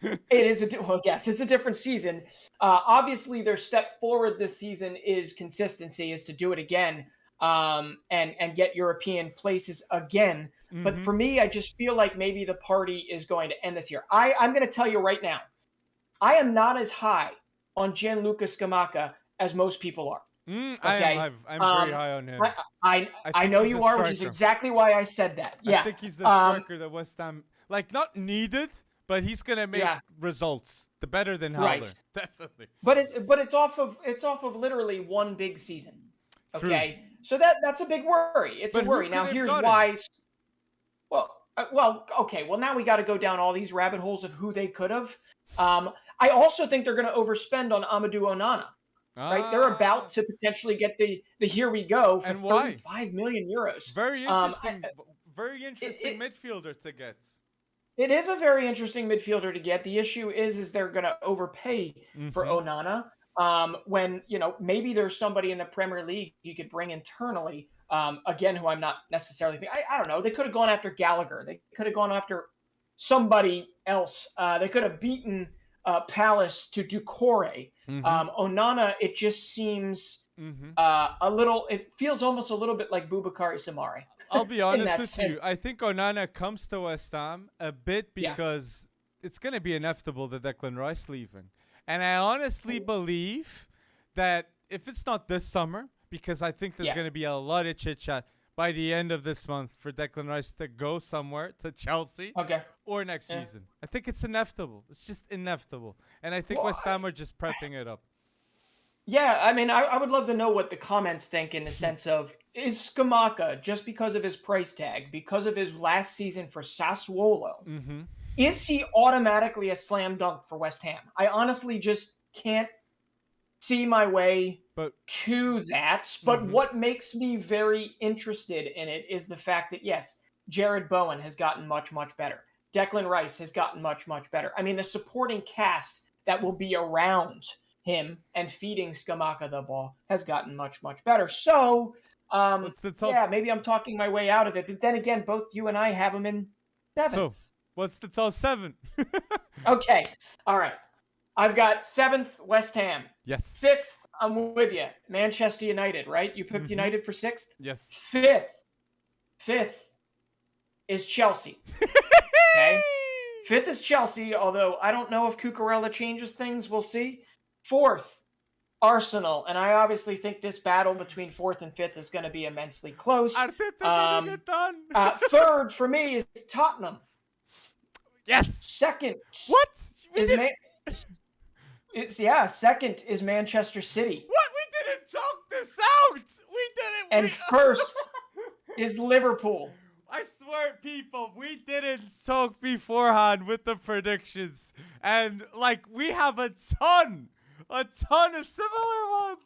It is yes, it's a different season. Obviously, their step forward this season is consistency, is to do it again, and get European places again. But for me, I just feel like maybe the party is going to end this year. I'm going to tell you right now, I am not as high on Gianluca Scamacca as most people are. Okay? I'm very high on him. I know you are, which is exactly why I said that. Yeah, I think he's the striker that West Ham not needed, but he's gonna make results. The better than Howler, Right. definitely. but it's off of literally one big season. Okay, True. so that's a big worry. It's But a who worry. could Now have here's got him? why. Okay. Well, now we got to go down all these rabbit holes of who they could have. I also think they're going to overspend on Amadou Onana. Right, they're about to potentially get the here we go for And why? 35 million euros. Very interesting. Very interesting midfielder to get. It is a very interesting midfielder to get. The issue is they're going to overpay for Onana. When maybe there's somebody in the Premier League you could bring internally. Again, who I'm not necessarily thinking. I don't know. They could have gone after Gallagher. They could have gone after somebody else. They could have beaten Palace to Doucouré. Onana, it just seems a little. It feels almost a little bit like Boubakary Samari. I'll be honest with sense. you. I think Onana comes to West Ham a bit because it's going to be inevitable that Declan Rice leaving. And I honestly believe that if it's not this summer, because I think there's going to be a lot of chit-chat by the end of this month for Declan Rice to go somewhere to Chelsea or next season. I think it's inevitable. It's just inevitable. And I think West Ham are just prepping it up. Yeah, I mean, I would love to know what the comments think in the sense of, is Scamacca, just because of his price tag, because of his last season for Sassuolo, is he automatically a slam dunk for West Ham? I honestly just can't see my way to that. But what makes me very interested in it is the fact that, yes, Jared Bowen has gotten much, much better. Declan Rice has gotten much, much better. I mean, the supporting cast that will be around him and feeding Scamacca the ball has gotten much, much better. So, maybe I'm talking my way out of it. But then again, both you and I have him in seventh. So, what's the top 7? Okay. All right. I've got 7th, West Ham. Yes. 6th, I'm with you. Manchester United, right? You picked United for 6th? Yes. 5th is Chelsea. Okay. 5th is Chelsea, although I don't know if Cucurella changes things. We'll see. 4th, Arsenal. And I obviously think this battle between 4th and 5th is going to be immensely close. Arteta gonna get done. 3rd for me is Tottenham. Yes. 2nd. What? Second is Manchester City. What? We didn't talk this out. We didn't. And first is Liverpool. I swear, people, we didn't talk beforehand with the predictions. And, we have a ton of similar ones.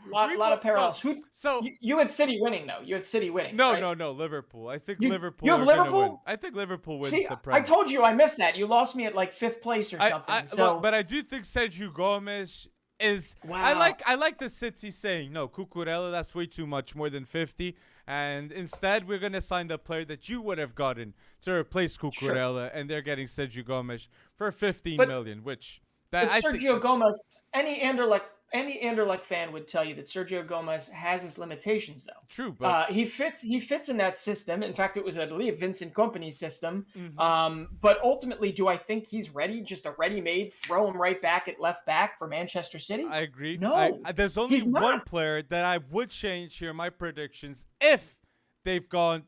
Lot of parallels. So you had City winning, though. You had City winning. No, right? no, Liverpool. I think Liverpool. You have Liverpool? Win. I think Liverpool wins the Premier. I told you I missed that. You lost me at 5th place or something. But I do think Sergio Gomes is. Wow. I like the City saying no, Cucurella. That's way too much, more than 50. And instead, we're gonna sign the player that you would have gotten to replace Cucurella, and they're getting Sergio Gomes for 15 million, which. Sergio Gomez, any Anderlecht Any Anderlecht fan would tell you that Sergio Gomez has his limitations, though. True, but He fits in that system. In fact, it was, I believe, Vincent Kompany's system. mhm. But ultimately, do I think he's ready? Just a ready-made, throw him right back at left back for Manchester City? I agree. No, There's only he's one not. player that I would change here. My predictions, if they've go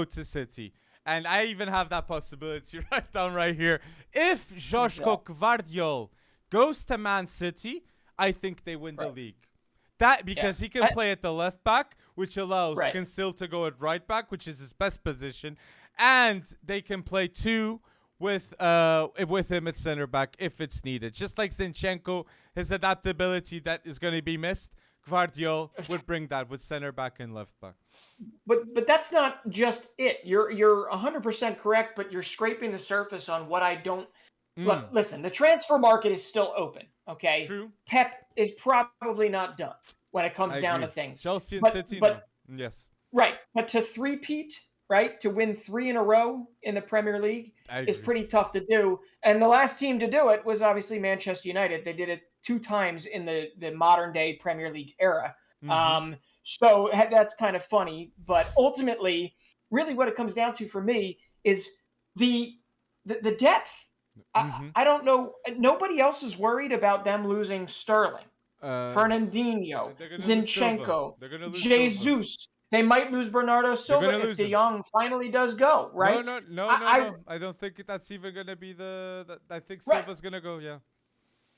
to City, and I even have that possibility right down right here. If Who's that? Joško Gvardiol goes to Man City, I think they win the Right. league. That Yeah. because he can play at the left back, which allows Right. Cancel to go at right back, which is his best position, and they can play two with him at center back if it's needed. Just like Zinchenko, his adaptability that is going to be missed, Gvardiol would bring that with center back and left back. But that's not just it. You're 100% correct, but you're scraping the surface on what I don't. Look, listen, the transfer market is still open, okay? True. Pep is probably not done when it comes I down agree. to things. Chelsea and But City, but no. Yes, right, but to three-peat, right, to win 3 in a row in the Premier League I is agree. pretty tough to do. And the last team to do it was obviously Manchester United. They did it 2 times in the modern day Premier League era. Mhm. So that's kind of funny, but ultimately, really, what it comes down to for me is the depth. Mhm. I don't know. Nobody else is worried about them losing Sterling, Uh, Fernandinho, they're gonna lose Silva. Zinchenko, They're gonna lose Silva. Jesus. They might lose Bernardo They're Silva gonna if lose De him. Jong finally does go, No, right? no, no, no, I no. I don't think that's even gonna be I think right. Silva's gonna go. Yeah.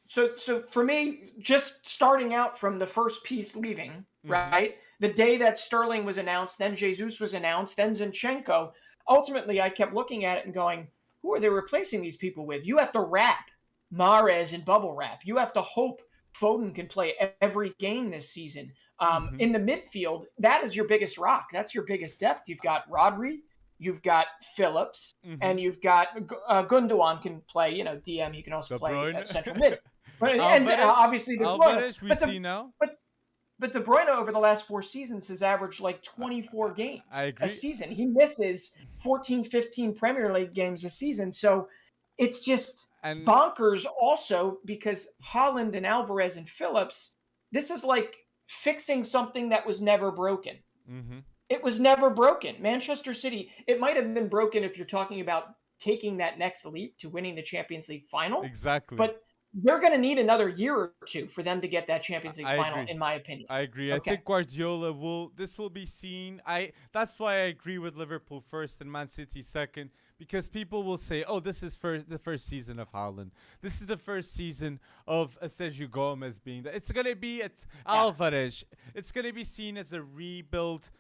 So for me, just starting out from the first piece leaving, Mhm. right? The day that Sterling was announced, then Jesus was announced, then Zinchenko. Ultimately, I kept looking at it and going, who are they replacing these people with? You have to wrap Mahrez in bubble wrap. You have to hope Foden can play every game this season. Mhm. In the midfield, that is your biggest rock. That's your biggest depth. You've got Rodri, you've got Phillips, and Mhm. you've got Gundogan can play. DM. He can also De play Bruyne. at central mid. And Alvarez. obviously De Bruyne. Alvarez. We But see now. De Bruyne over the last 4 seasons has averaged like I, 24 I games a agree. season. He misses 14, 15 Premier League games a season. So it's just And bonkers also because Holland and Alvarez and Phillips, this is like fixing something that was never broken. mhm. It was never broken. Manchester City, it might have been broken if you're talking about taking that next leap to winning the Champions League final, Exactly. but they're going to need another year or two for them to get that Champions League I final, agree. in my opinion. I agree. I Okay. think Guardiola will. This will be seen. That's why I agree with Liverpool first and Man City second, because people will say, "Oh, this is the first season of Haaland. This is the first season of Sergio Gomez being there. It's gonna be at Yeah. Alvarez. It's gonna be seen as a rebuild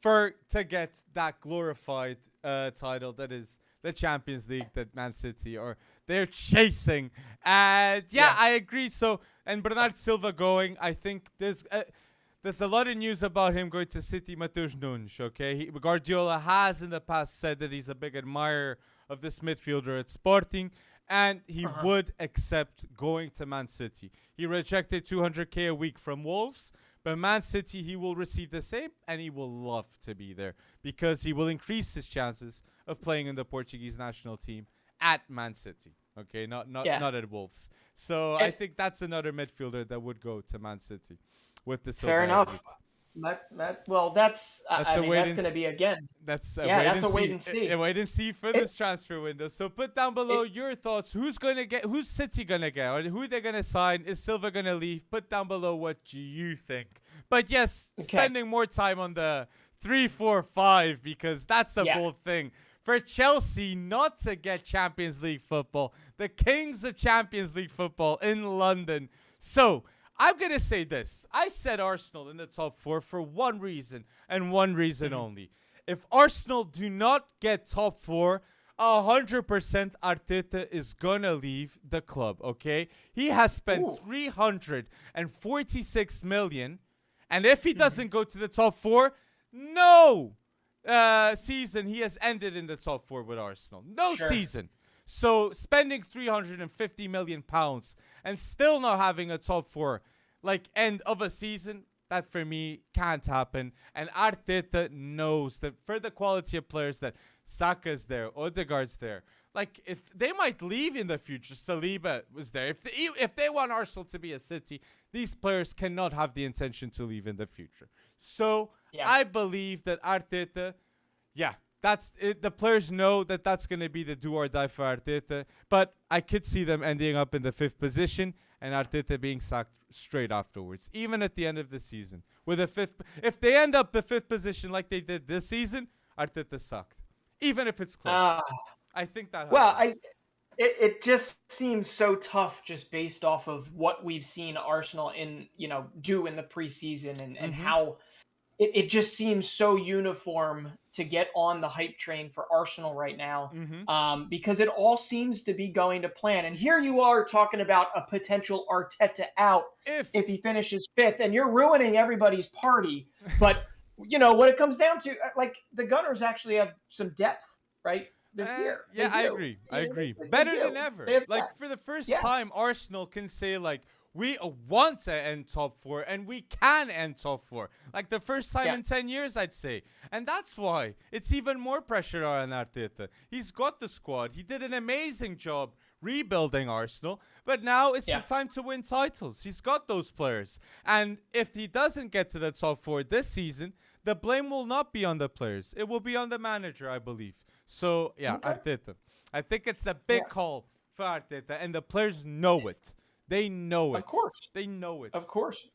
to get that glorified title that is the Champions League that Man City or they're chasing. And yeah, Yeah. I agree. So and Bernard Silva going, I think there's a lot of news about him going to City. Mateus Nunes, okay? Guardiola has in the past said that he's a big admirer of this midfielder at Sporting, and he Uh-huh. would accept going to Man City. He rejected 200K a week from Wolves, but Man City, he will receive the same, and he will love to be there because he will increase his chances of playing in the Portuguese national team at Man City. Okay, Yeah. not at Wolves. So I And think that's another midfielder that would go to Man City with the fair Silva enough. exit. Well, that's That's I a mean wait that's and going to be again. that's a Yeah, wait that's and a wait see. and see. A wait and see for It this transfer window. So put down below it your thoughts. Who's City gonna get? Or who they're gonna sign? Is Silva gonna leave? Put down below what you think. But yes, okay. spending more time on the 3-4-5 because that's a Yeah. bold thing. For Chelsea not to get Champions League football, the kings of Champions League football in London. So I'm going to say this. I said Arsenal in the top four for one reason and one reason Mhm. only. If Arsenal do not get top four, 100% Arteta is going to leave the club, okay? He has spent Ooh. 346 million, and if he Mhm. doesn't go to the top four, no season he has ended in the top four with Arsenal. No Sure. season. So spending 350 million pounds and still not having a top four, like end of a season, that for me can't happen. And Arteta knows that for the quality of players that Saka's there, Odegaard's there, like if they might leave in the future. Saliba was there. If they want Arsenal to be a city, these players cannot have the intention to leave in the future. So Yeah. I believe that Arteta, yeah, that's it. The players know that that's going to be the do or die for Arteta. But I could see them ending up in the 5th position and Arteta being sacked straight afterwards, even at the end of the season. With a 5th, if they end up the 5th position like they did this season, Arteta sucked, even if it's close. I think that. Well, happens. it just seems so tough just based off of what we've seen Arsenal do in the preseason and how it just seems so uniform to get on the hype train for Arsenal right now, because it all seems to be going to plan. And here you are talking about a potential Arteta out if he finishes 5th, and you're ruining everybody's party. But what it comes down to, like, the Gunners actually have some depth, right? This year. Yeah, I agree. Better than ever. Like, for the first time, Arsenal can say, like, we want to end top 4 and we can end top 4. Like the first time in 10 years, I'd say. And that's why it's even more pressure on Arteta. He's got the squad. He did an amazing job rebuilding Arsenal. But now it's the time to win titles. He's got those players. And if he doesn't get to the top 4 this season, the blame will not be on the players. It will be on the manager, I believe. So, Arteta. I think it's a big call for Arteta. And the players know it. They know it. Of course. They know it. Of course.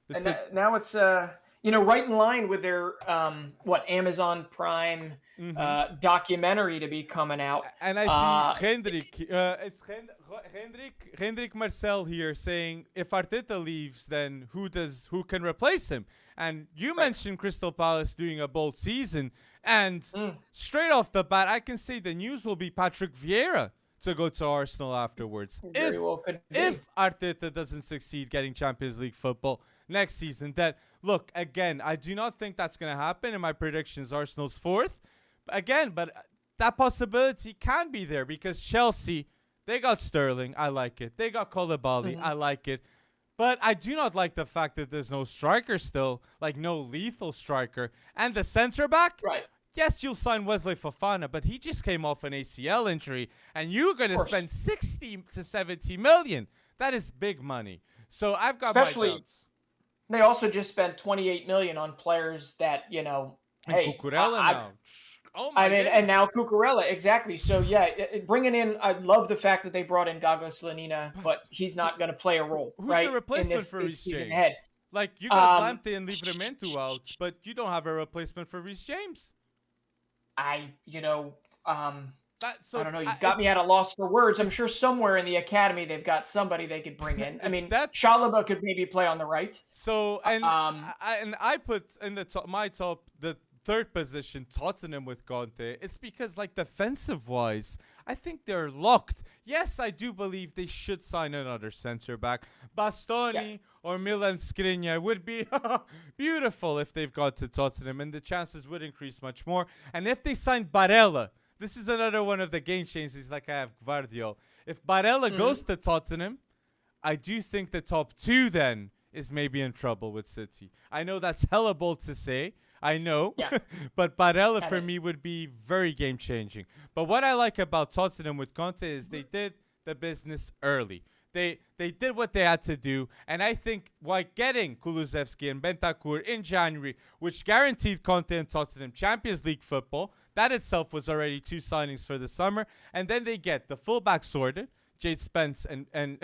Now it's right in line with their Amazon Prime documentary to be coming out. And I see Hendrik Marcel here saying if Arteta leaves, then who can replace him? And you mentioned Crystal Palace doing a bold season, and straight off the bat, I can say the news will be Patrick Vieira to go to Arsenal afterwards. If Arteta doesn't succeed getting Champions League football next season, then look, again, I do not think that's going to happen. In my predictions, Arsenal's 4th. But that possibility can be there because Chelsea, they got Sterling. I like it. They got Koulibaly. I like it. But I do not like the fact that there's no striker still, like no lethal striker. And the center back? Right. Yes, you'll sign Wesley Fofana, but he just came off an ACL injury, and you're going to spend 60 to 70 million. That is big money. So I've got my doubts. They also just spent 28 million on players that, Cucurella now. Oh my goodness. And now Cucurella, exactly. So bringing in, I love the fact that they brought in Gaga Slanina, but he's not going to play a role. Who's right, the replacement for Reece James? Ahead. Like you got Lamptey and Livramento out, but you don't have a replacement for Reece James. I don't know. You've got me at a loss for words. I'm sure somewhere in the academy they've got somebody they could bring in. I mean, Chalobah could maybe play on the right. So I put in the 3rd position Tottenham with Conte. It's because like defensive wise, I think they're locked. Yes, I do believe they should sign another center back. Bastoni or Milan Skriniar would be beautiful if they've got to Tottenham, and the chances would increase much more. And if they signed Barella, this is another one of the game changers like I have Gvardiol. If Barella goes to Tottenham, I do think the top 2 then is maybe in trouble with City. I know that's hella bold to say. I know. Yeah. But Barella for me would be very game changing. But what I like about Tottenham with Conte is they did the business early. They did what they had to do, and I think by getting Kulusevski and Bentancur in January, which guaranteed Conte and Tottenham Champions League football, that itself was already 2 signings for the summer, and then they get the fullback sorted, Jade Spence and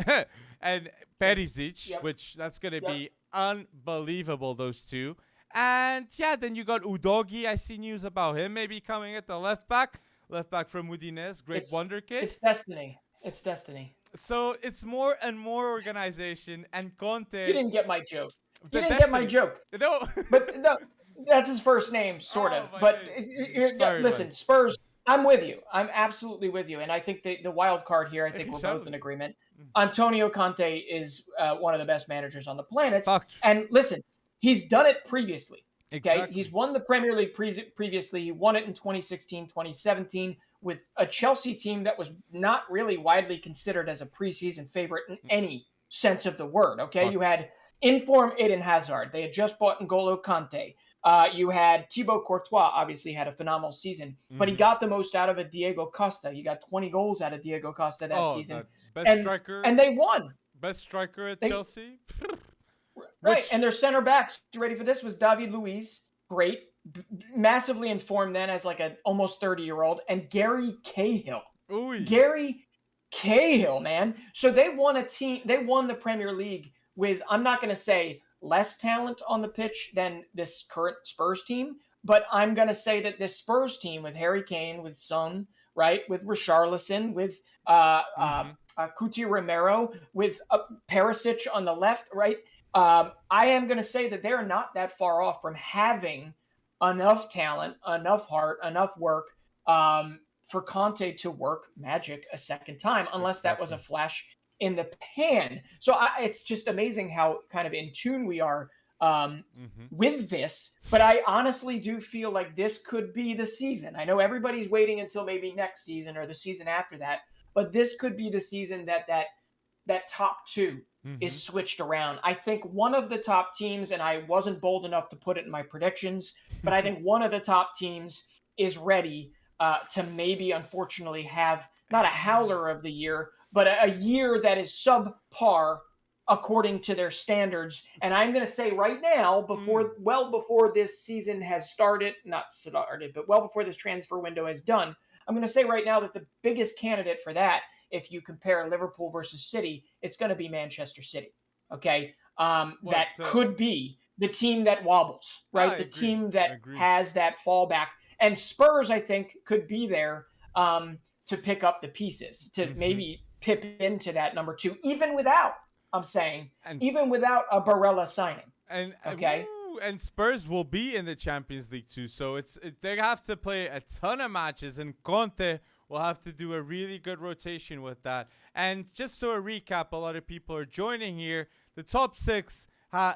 Perisic, which that's going to be unbelievable, those two. And then you got Udogi. I see news about him maybe coming at the left back from Udinese, great Wonderkid. It's destiny. So it's more and more organization, and Conte. You didn't get my joke. No. But no, that's his first name, sort of. But listen, Spurs, I'm with you. I'm absolutely with you. And I think the wild card here, I think we're both in agreement. Antonio Conte is one of the best managers on the planet. Fact. And listen, he's done it previously. Okay? Exactly. He's won the Premier League previously. He won it in 2016, 2017 with a Chelsea team that was not really widely considered as a preseason favorite in any sense of the word. Okay, you had in-form Eden Hazard. They had just bought N'Golo Kante. You had Thibaut Courtois, obviously had a phenomenal season, but he got the most out of it. Diego Costa, he got 20 goals out of Diego Costa that Oh, season, the best and striker, and they won. best striker at They Chelsea. right, Which, and their center backs. Ready for this? Was David Luiz, great, massively informed then as like an almost 30-year-old, and Gary Cahill. ooh, Gary Cahill, man. So they won They won the Premier League with, I'm not going to say less talent on the pitch than this current Spurs team, but I'm going to say that this Spurs team with Harry Kane, with Son, right, with Richarlison, with Cuti Romero, with Perisic on the left, right. I am going to say that they're not that far off from having enough talent, enough heart, enough work, for Conte to work magic a second time, unless that was a flash in the pan. So it's just amazing how kind of in tune we are with this. But I honestly do feel like this could be the season. I know everybody's waiting until maybe next season or the season after that, but this could be the season that top two is switched around. I think one of the top teams, and I wasn't bold enough to put it in my predictions, but I think one of the top teams is ready to maybe, unfortunately, have not a howler of the year, but a year that is subpar according to their standards. And I'm going to say right now, well before this season has started, not started, but well before this transfer window is done, I'm going to say right now that the biggest candidate for that, if you compare Liverpool versus City, it's going to be Manchester City. Okay, could be the team that wobbles, right? The team that has that fallback. And Spurs, I think, could be there to pick up the pieces, to maybe pip into that number two, even without a Barella signing. And Spurs will be in the Champions League too, so they have to play a ton of matches, and Conte will have to do a really good rotation with that. And just so a recap, a lot of people are joining here. The top six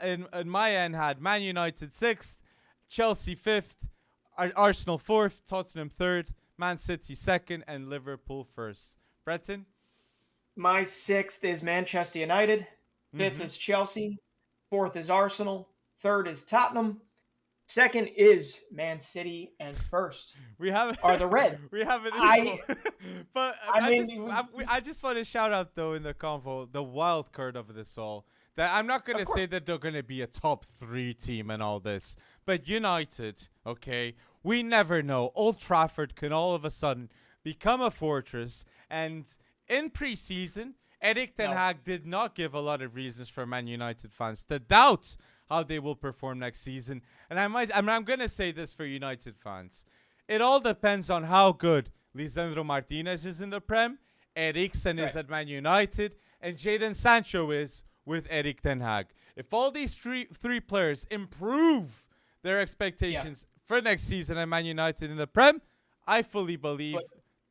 in my end had Man United 6th, Chelsea 5th, Arsenal 4th, Tottenham 3rd, Man City 2nd, and Liverpool 1st. Breton? My 6th is Manchester United. 5th is Chelsea. 4th is Arsenal. 3rd is Tottenham. 2nd is Man City, and 1st are the Reds. We have an equal. But I just want to shout out, though, in the convo, the wild card of this all. That I'm not going to say that they're going to be a top 3 team and all this. But United, okay, we never know. Old Trafford can all of a sudden become a fortress. And in preseason, Erik Ten Hag did not give a lot of reasons for Man United fans to doubt how they will perform next season. And I'm going to say this for United fans. It all depends on how good Lisandro Martinez is in the Prem, Eriksen is at Man United, and Jadon Sancho is with Erik Ten Hag. If all these three players improve their expectations for next season at Man United in the Prem, I fully believe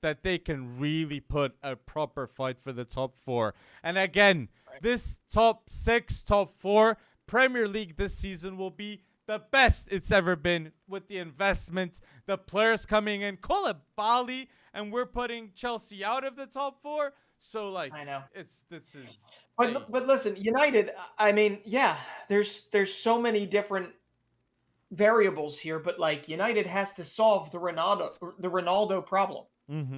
that they can really put a proper fight for the top 4. And again, this top 6, top 4 Premier League this season will be the best it's ever been, with the investment, the players coming in. Call it Bali, and we're putting Chelsea out of the top 4. So, like, I know this is. But listen, United. I mean, there's so many different variables here, but like United has to solve the Ronaldo problem,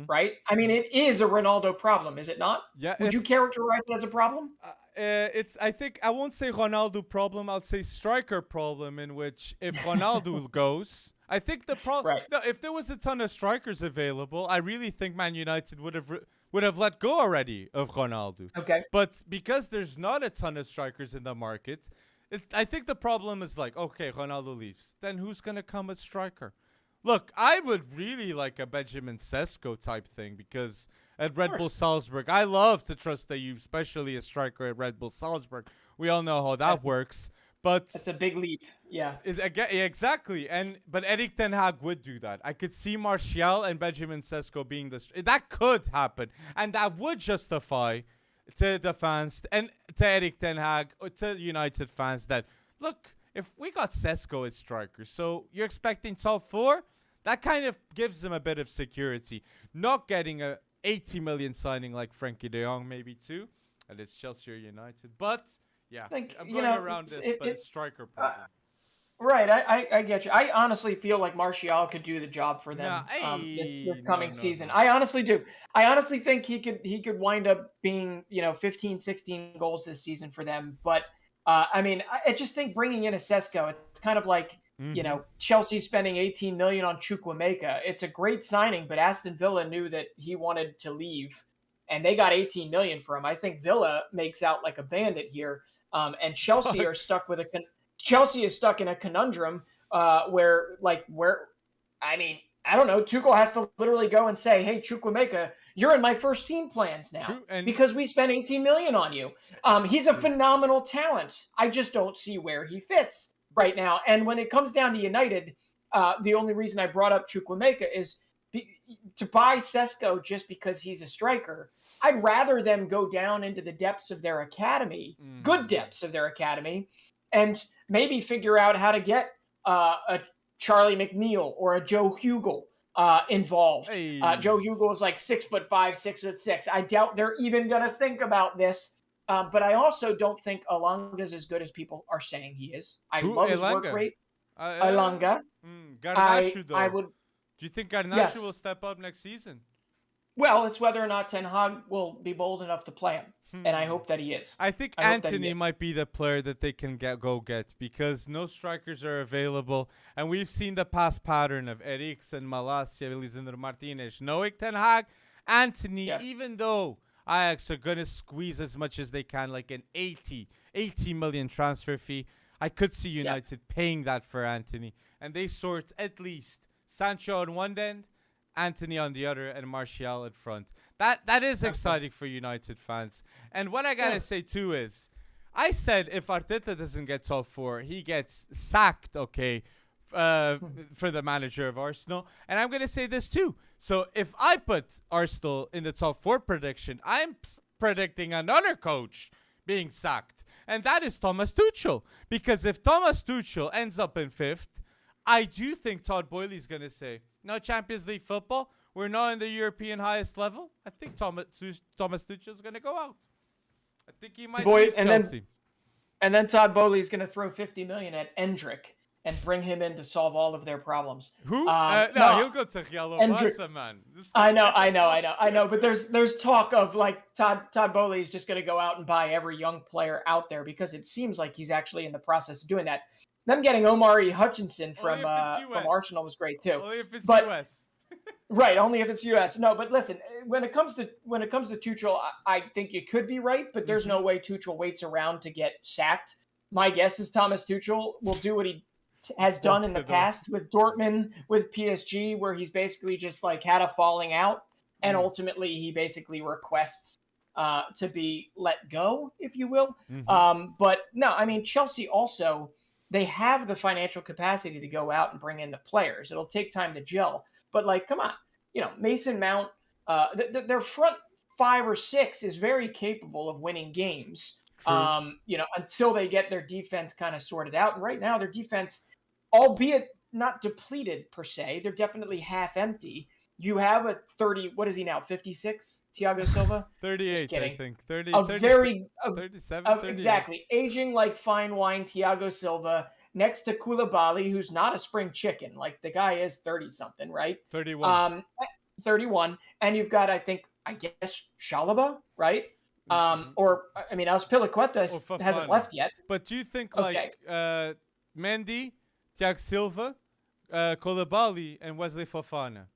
right? I mean, it is a Ronaldo problem, is it not? Yeah. Would you characterize it as a problem? I think I won't say Ronaldo problem. I'll say striker problem, in which if Ronaldo goes, I think the problem. Right. No, if there was a ton of strikers available, I really think Man United would have let go already of Ronaldo. Okay. But because there's not a ton of strikers in the market, I think the problem is like, okay, Ronaldo leaves, then who's gonna come as striker? Look, I would really like a Benjamin Sesko type thing, because at Red Bull Salzburg, I love to trust that you, especially a striker at Red Bull Salzburg. We all know how that works. But it's a big leap. Yeah. Exactly. But Erik Ten Hag would do that. I could see Martial and Benjamin Sesko being that could happen. And that would justify to the fans and to Erik Ten Hag, or to United fans, that, look, if we got Sesko as striker, so you're expecting top 4? That kind of gives them a bit of security. Not getting a 80 million signing like Frankie de Jong, maybe too. And it's Chelsea or United. But, yeah, I'm going around this, but it's striker problem. Right, I get you. I honestly feel like Martial could do the job for No, them this hey, no, coming no, season. no. I honestly do. I honestly think he could wind up being 15, 16 goals this season for them. But I mean, I just think bringing in a Sesko, it's kind of like Mm-hmm. Chelsea spending 18 million on Chukwuemeka. It's a great signing, but Aston Villa knew that he wanted to leave, and they got 18 million for him. I think Villa makes out like a bandit here, and Chelsea Fuck. are stuck with a Chelsea is stuck in a conundrum where I mean, I don't know. Tuchel has to literally go and say, "Hey, Chukwuemeka, you're in my first team plans now True, and because we spent 18 million on you." He's a true. phenomenal talent. I just don't see where he fits right now. And when it comes down to United, the only reason I brought up Chukwuemeka is to buy Sesko just because he's a striker. I'd rather them go down into the depths of their academy, good Mm. depths of their academy, and maybe figure out how to get a Charlie McNeil or a Joe Hugel involved. Hey. Joe Hugel is like 6'5", 6'6". I doubt they're even going to think about this. But I also don't think Alanga's as good as people are saying he is. I Who? love his work Elanga. rate. Uh, uh, Alanga. Garnacho, I though. would Do you think Garnacho will yes. step up next season? Well, it's whether or not Ten Hag will be bold enough to play him, and I Hmm. hope that he is. I think I hope that he Anthony is. might be the player that they can get because no strikers are available, and we've seen the past pattern of Eriksen, Malacia, Lisandro Martinez, Noik, Ten Hag, Anthony. Yeah. Even though Ajax are gonna squeeze as much as they can, like an 80 million transfer fee, I could see Yeah. United paying that for Anthony, and they sort at least Sancho on one end, Anthony on the other, and Martial in front. That is exciting for United fans. And what I gotta Yeah. say too is, I said if Arteta doesn't get top four, he gets sacked. Okay, for the manager of Arsenal, and I'm gonna say this too. So if I put Arsenal in the top four prediction, I'm predicting another coach being sacked, and that is Thomas Tuchel. Because if Thomas Tuchel ends up in fifth, I do think Todd Boehly's gonna say no Champions League football. We're not in the European highest level. I think Thomas Tuchel's going to go out. I think he might leave Chelsea. And then Todd Bowley is going to throw 50 million at Endrick and bring him in to solve all of their problems. Who? No, No, he'll go to Real Endrick. Barca, man. I know. But there's talk of like Todd Bowley is just going to go out and buy every young player out there because it seems like he's actually in the process of doing that. Them getting Omari Hutchinson from Arsenal was great too. Only if it's but, US. Right, only if it's US. No, but listen, when it comes to Tuchel, I think you could be right, but there's no way Tuchel waits around to get sacked. My guess is Thomas Tuchel will do what he has done in the past with Dortmund, with PSG, where he's basically just like had a falling out, and ultimately he basically requests to be let go, if you will. But no, I mean Chelsea also, they have the financial capacity to go out and bring in the players. It'll take time to gel. But like, come on, Mason Mount, their front 5 or 6 is very capable of winning games. Until they get their defense kind of sorted out. And right now, their defense, albeit not depleted per se, they're definitely half empty. You have a 30, what is he now, 56, Thiago Silva? 38, I think. 30, a 30 very, 37, 38. Exactly. Aging like fine wine, Thiago Silva, next to Koulibaly, who's not a spring chicken. Like, the guy is 30-something, right? 31. 31. And you've got, I guess, Chalobah, right? Azpilicueta hasn't left yet. But do you think, like, Mendy, Thiago Silva, Koulibaly, and Wesley Fofana,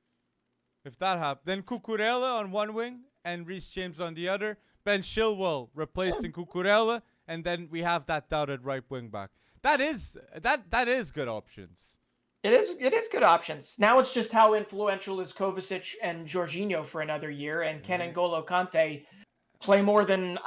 if that happens, then Cucurella on one wing and Reece James on the other, Ben Chilwell replacing Cucurella, and then we have that doubted right wing back. That is good options. It is good options. Now it's just how influential is Kovacic and Jorginho for another year, and can N'Golo Kante play more than,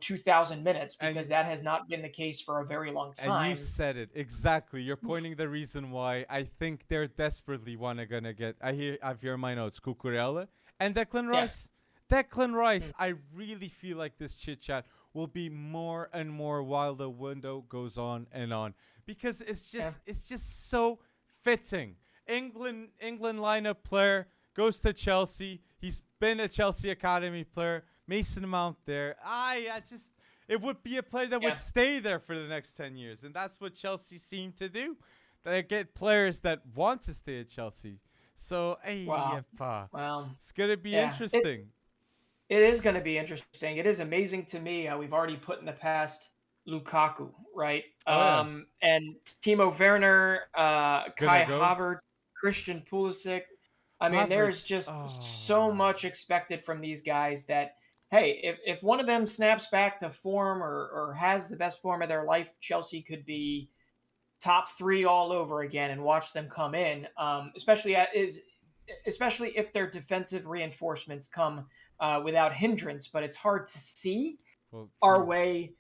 2,000 minutes, because that has not been the case for a very long time. And you said it exactly. You're pointing the reason why I think they're desperately gonna get. I've here in my notes, Cucurella and Declan Rice. Yes. Declan Rice. I really feel like this chit chat will be more and more while the window goes on and on, because it's just so fitting. England lineup player goes to Chelsea. He's been a Chelsea academy player. Mason Mount there. it would be a player that would Yeah. stay there for the next 10 years. And that's what Chelsea seem to do. They get players that want to stay at Chelsea. So, Wow. Well, it's going to be yeah. interesting. It is going to be interesting. It is amazing to me how we've already put in the past Lukaku, right? Oh, yeah. And Timo Werner, Gonna Kai go. Havertz, Christian Pulisic. I mean, there's Havertz. just so Oh. much expected from these guys that, hey, if one of them snaps back to form or has the best form of their life, Chelsea could be top three all over again and watch them come in. Especially if their defensive reinforcements come without hindrance. But it's hard to see Well, our true. way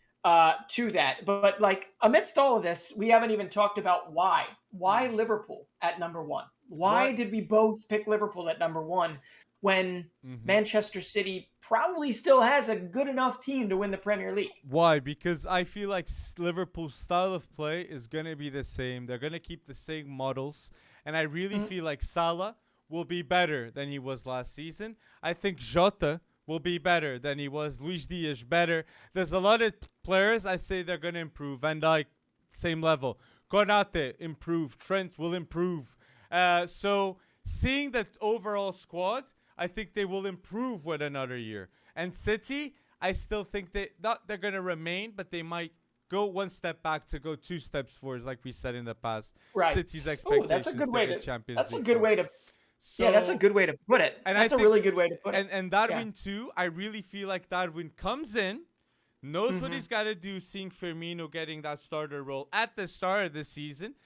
to that. But like amidst all of this, we haven't even talked about why. Why Liverpool at number one? Why What? did we both pick Liverpool at number one when Mm-hmm. Manchester City probably still has a good enough team to win the Premier League? Why? Because I feel like Liverpool's style of play is going to be the same. They're going to keep the same models. And I really feel like Salah will be better than he was last season. I think Jota will be better than he was. Luis Diaz better. There's a lot of players I say they're going to improve. Van Dijk, same level. Konate, improve. Trent will improve. So seeing that overall squad, I think they will improve with another year. And City, I still think they're going to remain, but they might go one step back to go two steps forward, like we said in the past. Right. City's Oh, expectations that's a good to way get to. Champions That's a League. good way to. So, Yeah, that's a good way to put it. and That's I a think, really good way to put it. and Darwin too, I really feel like Darwin comes in, knows what he's got to do, seeing Firmino getting that starter role at the start of the season,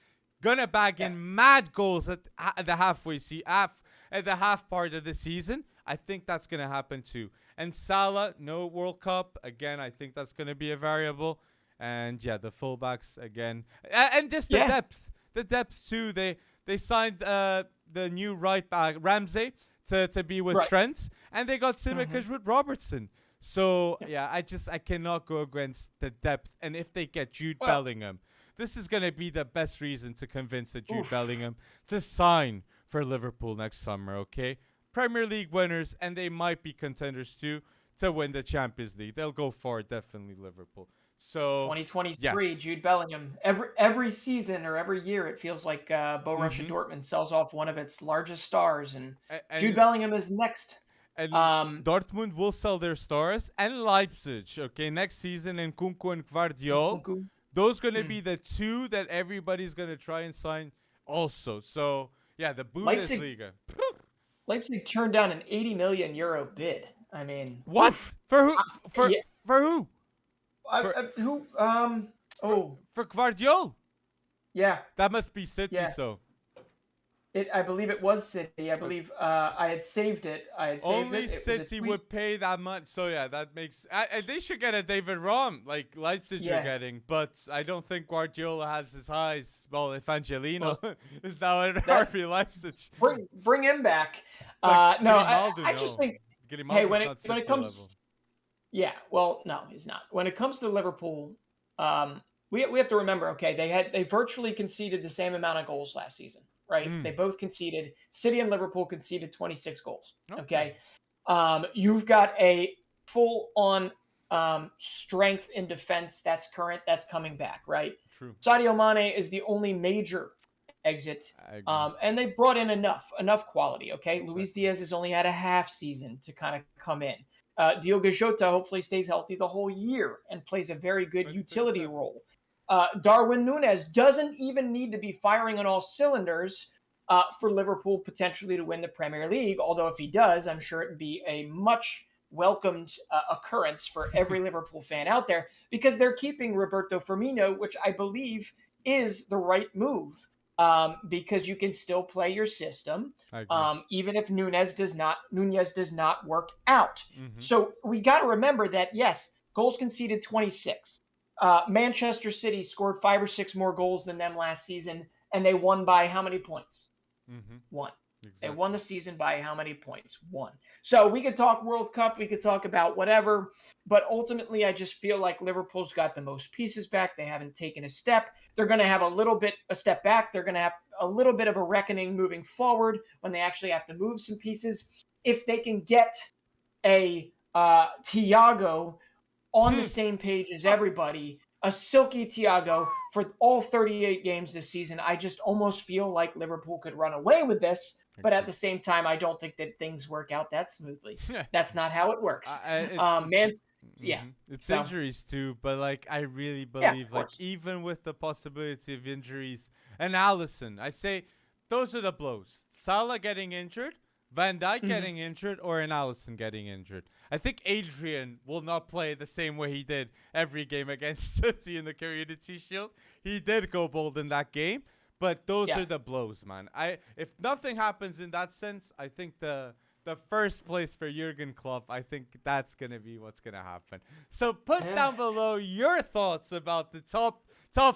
gonna bag in mad goals at the at the half part of the season. I think that's gonna happen too. And Salah, no World Cup again. I think that's gonna be a variable. And yeah, the fullbacks again, and just the depth too. They signed the new right back Ramsey to be with Trent, and they got Tsimikas with Robertson. So yeah, I cannot go against the depth. And if they get Jude Bellingham, this is gonna be the best reason to convince a Jude Bellingham to sign for Liverpool next summer. Okay, Premier League winners, and they might be contenders too to win the Champions League. They'll go for it, definitely Liverpool. So 2023, Jude Bellingham. Every season or every year, it feels like Borussia Dortmund sells off one of its largest stars, and Jude Bellingham is next. And Dortmund will sell their stars, and Leipzig. Okay, next season, and Nkunku and Gvardiol. Those gonna be the two that everybody's gonna try and sign also. So yeah, the Bundesliga. Leipzig turned down an 80 million euro bid. I mean, what? For who? For who? For Gvardiol. Yeah. That must be City. Yeah. So. I believe it was City. I believe I had saved it. Only City would pay that much. So yeah, that makes. They should get a David Raum like Leipzig are getting, but I don't think Guardiola has his highs. Well, if Angelino is now at RB Leipzig, bring him back. No, I just think. Hey, when it comes. Yeah, well, no, he's not. When it comes to Liverpool, we have to remember. Okay, they virtually conceded the same amount of goals last season. Right, they both conceded. City and Liverpool conceded 26 goals. Okay, you've got a full-on strength in defense that's coming back. Right, true. Sadio Mane is the only major exit, and they brought in enough quality. Okay, exactly. Luis Diaz has only had a half season to kind of come in. Diogo Jota hopefully stays healthy the whole year and plays a very good utility role. Darwin Núñez doesn't even need to be firing on all cylinders for Liverpool potentially to win the Premier League. Although if he does, I'm sure it would be a much welcomed occurrence for every Liverpool fan out there because they're keeping Roberto Firmino, which I believe is the right move because you can still play your system even if Núñez does not work out. So we got to remember that, yes, goals conceded 26. Manchester City scored 5 or 6 more goals than them last season, and they won by how many points? 1. Exactly. They won the season by how many points? 1. So we could talk World Cup, we could talk about whatever, but ultimately I just feel like Liverpool's got the most pieces back. They haven't taken a step. They're going to have a step back. They're going to have a little bit of a reckoning moving forward when they actually have to move some pieces. If they can get a Thiago on the same page as everybody. A silky Thiago for all 38 games this season. I just almost feel like Liverpool could run away with this, but at the same time, I don't think that things work out that smoothly. That's not how it works. Yeah. It's So, injuries too, but like I really yeah, believe of like course. even with the possibility of injuries and Allison, I say those are the blows. Salah getting injured, Van Dijk Mhm. getting injured, or an Allison getting injured. I think Adrian will not play the same way he did every game against City in the Community Shield. He did go bold in that game, but those Yeah. are the blows, man. If nothing happens in that sense, I think the first place for Jurgen Klopp, I think that's going to be what's going to happen. So put down below your thoughts about the top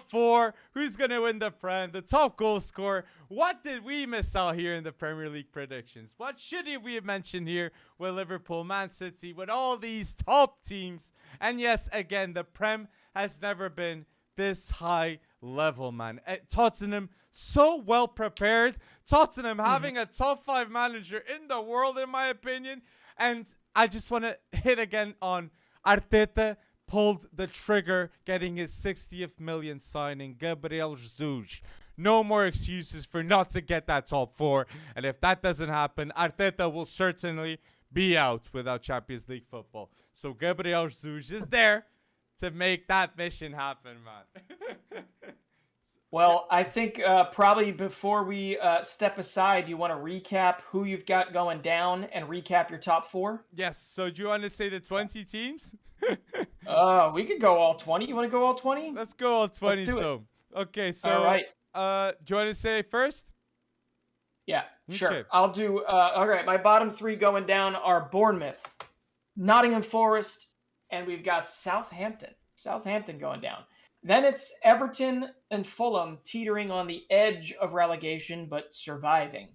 four, who's going to win the Prem, the top goal scorer. What did we miss out here in the Premier League predictions? What should we have mentioned here with Liverpool, Man City, with all these top teams? And yes, again, the Prem has never been this high level, man. Tottenham so well prepared. Tottenham having a top 5 manager in the world, in my opinion. And I just want to hit again on Arteta pulled the trigger, getting his 60th million signing, Gabriel Jesus. No more excuses for not to get that top 4. And if that doesn't happen, Arteta will certainly be out without Champions League football. So Gabriel Jesus is there to make that mission happen, man. Well, I think probably before we step aside, you want to recap who you've got going down and recap your top 4? Yes, so do you want to say the 20 teams? We could go all 20. You want to go all 20? Let's go all 20. Let's do it. Okay, so All right. Do you want to say first? Yeah, sure. Okay. I'll do. All right, my bottom 3 going down are Bournemouth, Nottingham Forest, and we've got Southampton. Southampton going down. Then it's Everton and Fulham teetering on the edge of relegation but surviving.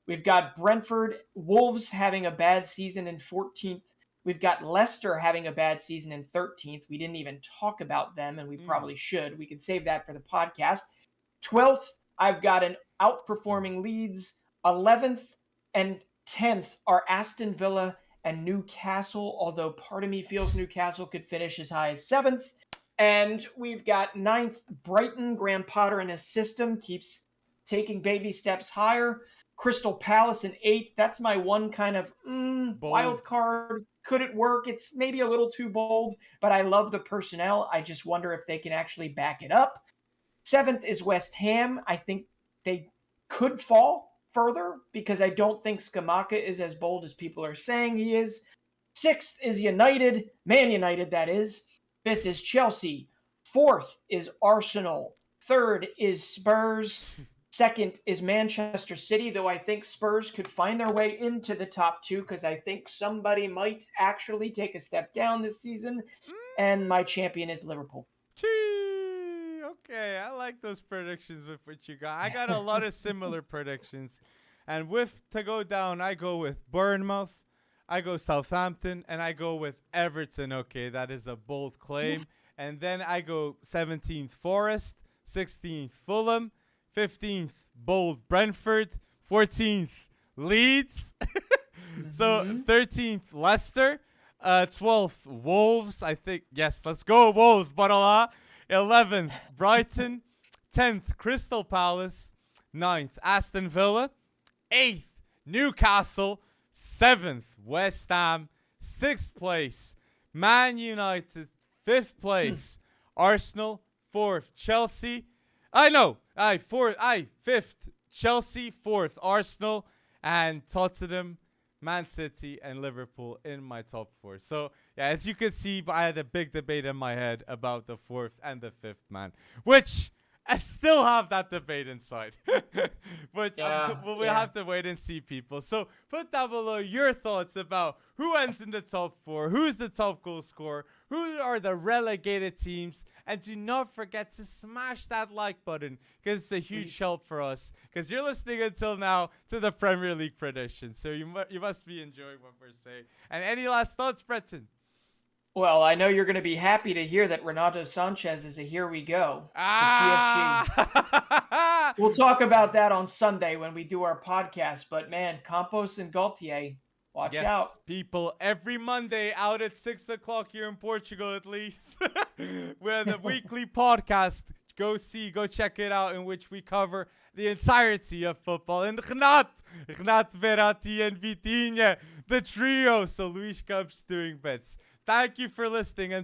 We've got Brentford, Wolves having a bad season in 14th. We've got Leicester having a bad season in 13th. We didn't even talk about them, and we probably should. We can save that for the podcast. 12th, I've got an outperforming Leeds. 11th and 10th are Aston Villa and Newcastle, although part of me feels Newcastle could finish as high as 7th. And we've got 9th, Brighton. Graham Potter and his system keeps taking baby steps higher. Crystal Palace in 8th. That's my one kind of wild card. Could it work? It's maybe a little too bold, but I love the personnel. I just wonder if they can actually back it up. 7th is West Ham. I think they could fall further because I don't think Scamacca is as bold as people are saying he is. 6th is United. Man United, that is. 5th is Chelsea. 4th is Arsenal. 3rd is Spurs. 2nd is Manchester City, though I think Spurs could find their way into the top 2 because I think somebody might actually take a step down this season. And my champion is Liverpool. Okay, I like those predictions with what you got. I got a lot of similar predictions. And to go down, I go with Bournemouth, I go Southampton, and I go with Everton. Okay, that is a bold claim. And then I go 17th Forest, 16th Fulham, 15th bold Brentford, 14th Leeds. So 13th Leicester, 12th Wolves. I think, yes, let's go Wolves, Barala. 11th Brighton, 10th Crystal Palace, 9th Aston Villa, 8th Newcastle, 7th West Ham, 6th place Man United, 5th place Arsenal, 4th Chelsea. 5th Chelsea, 4th Arsenal, and Tottenham, Man City, and Liverpool in my top 4. So, yeah, as you can see, I had a big debate in my head about the 4th and the 5th man, which I still have that debate inside. But we'll have to wait and see, people. So put down below your thoughts about who ends in the top 4, who's the top goal scorer, who are the relegated teams, and do not forget to smash that like button because it's a huge help for us because you're listening until now to the Premier League predictions. So you must be enjoying what we're saying. And any last thoughts, Breton? Well, I know you're going to be happy to hear that Renato Sanchez is a here we go for PSG. We'll talk about that on Sunday when we do our podcast. But man, Campos and Gaultier, Watch Yes, out. people, every Monday out at 6 o'clock here in Portugal, at least, with a weekly podcast. Go check it out, in which we cover the entirety of football. And Renat Verratti, and Vitinha, the trio. So Luis Campos doing bits. Thank you for listening. And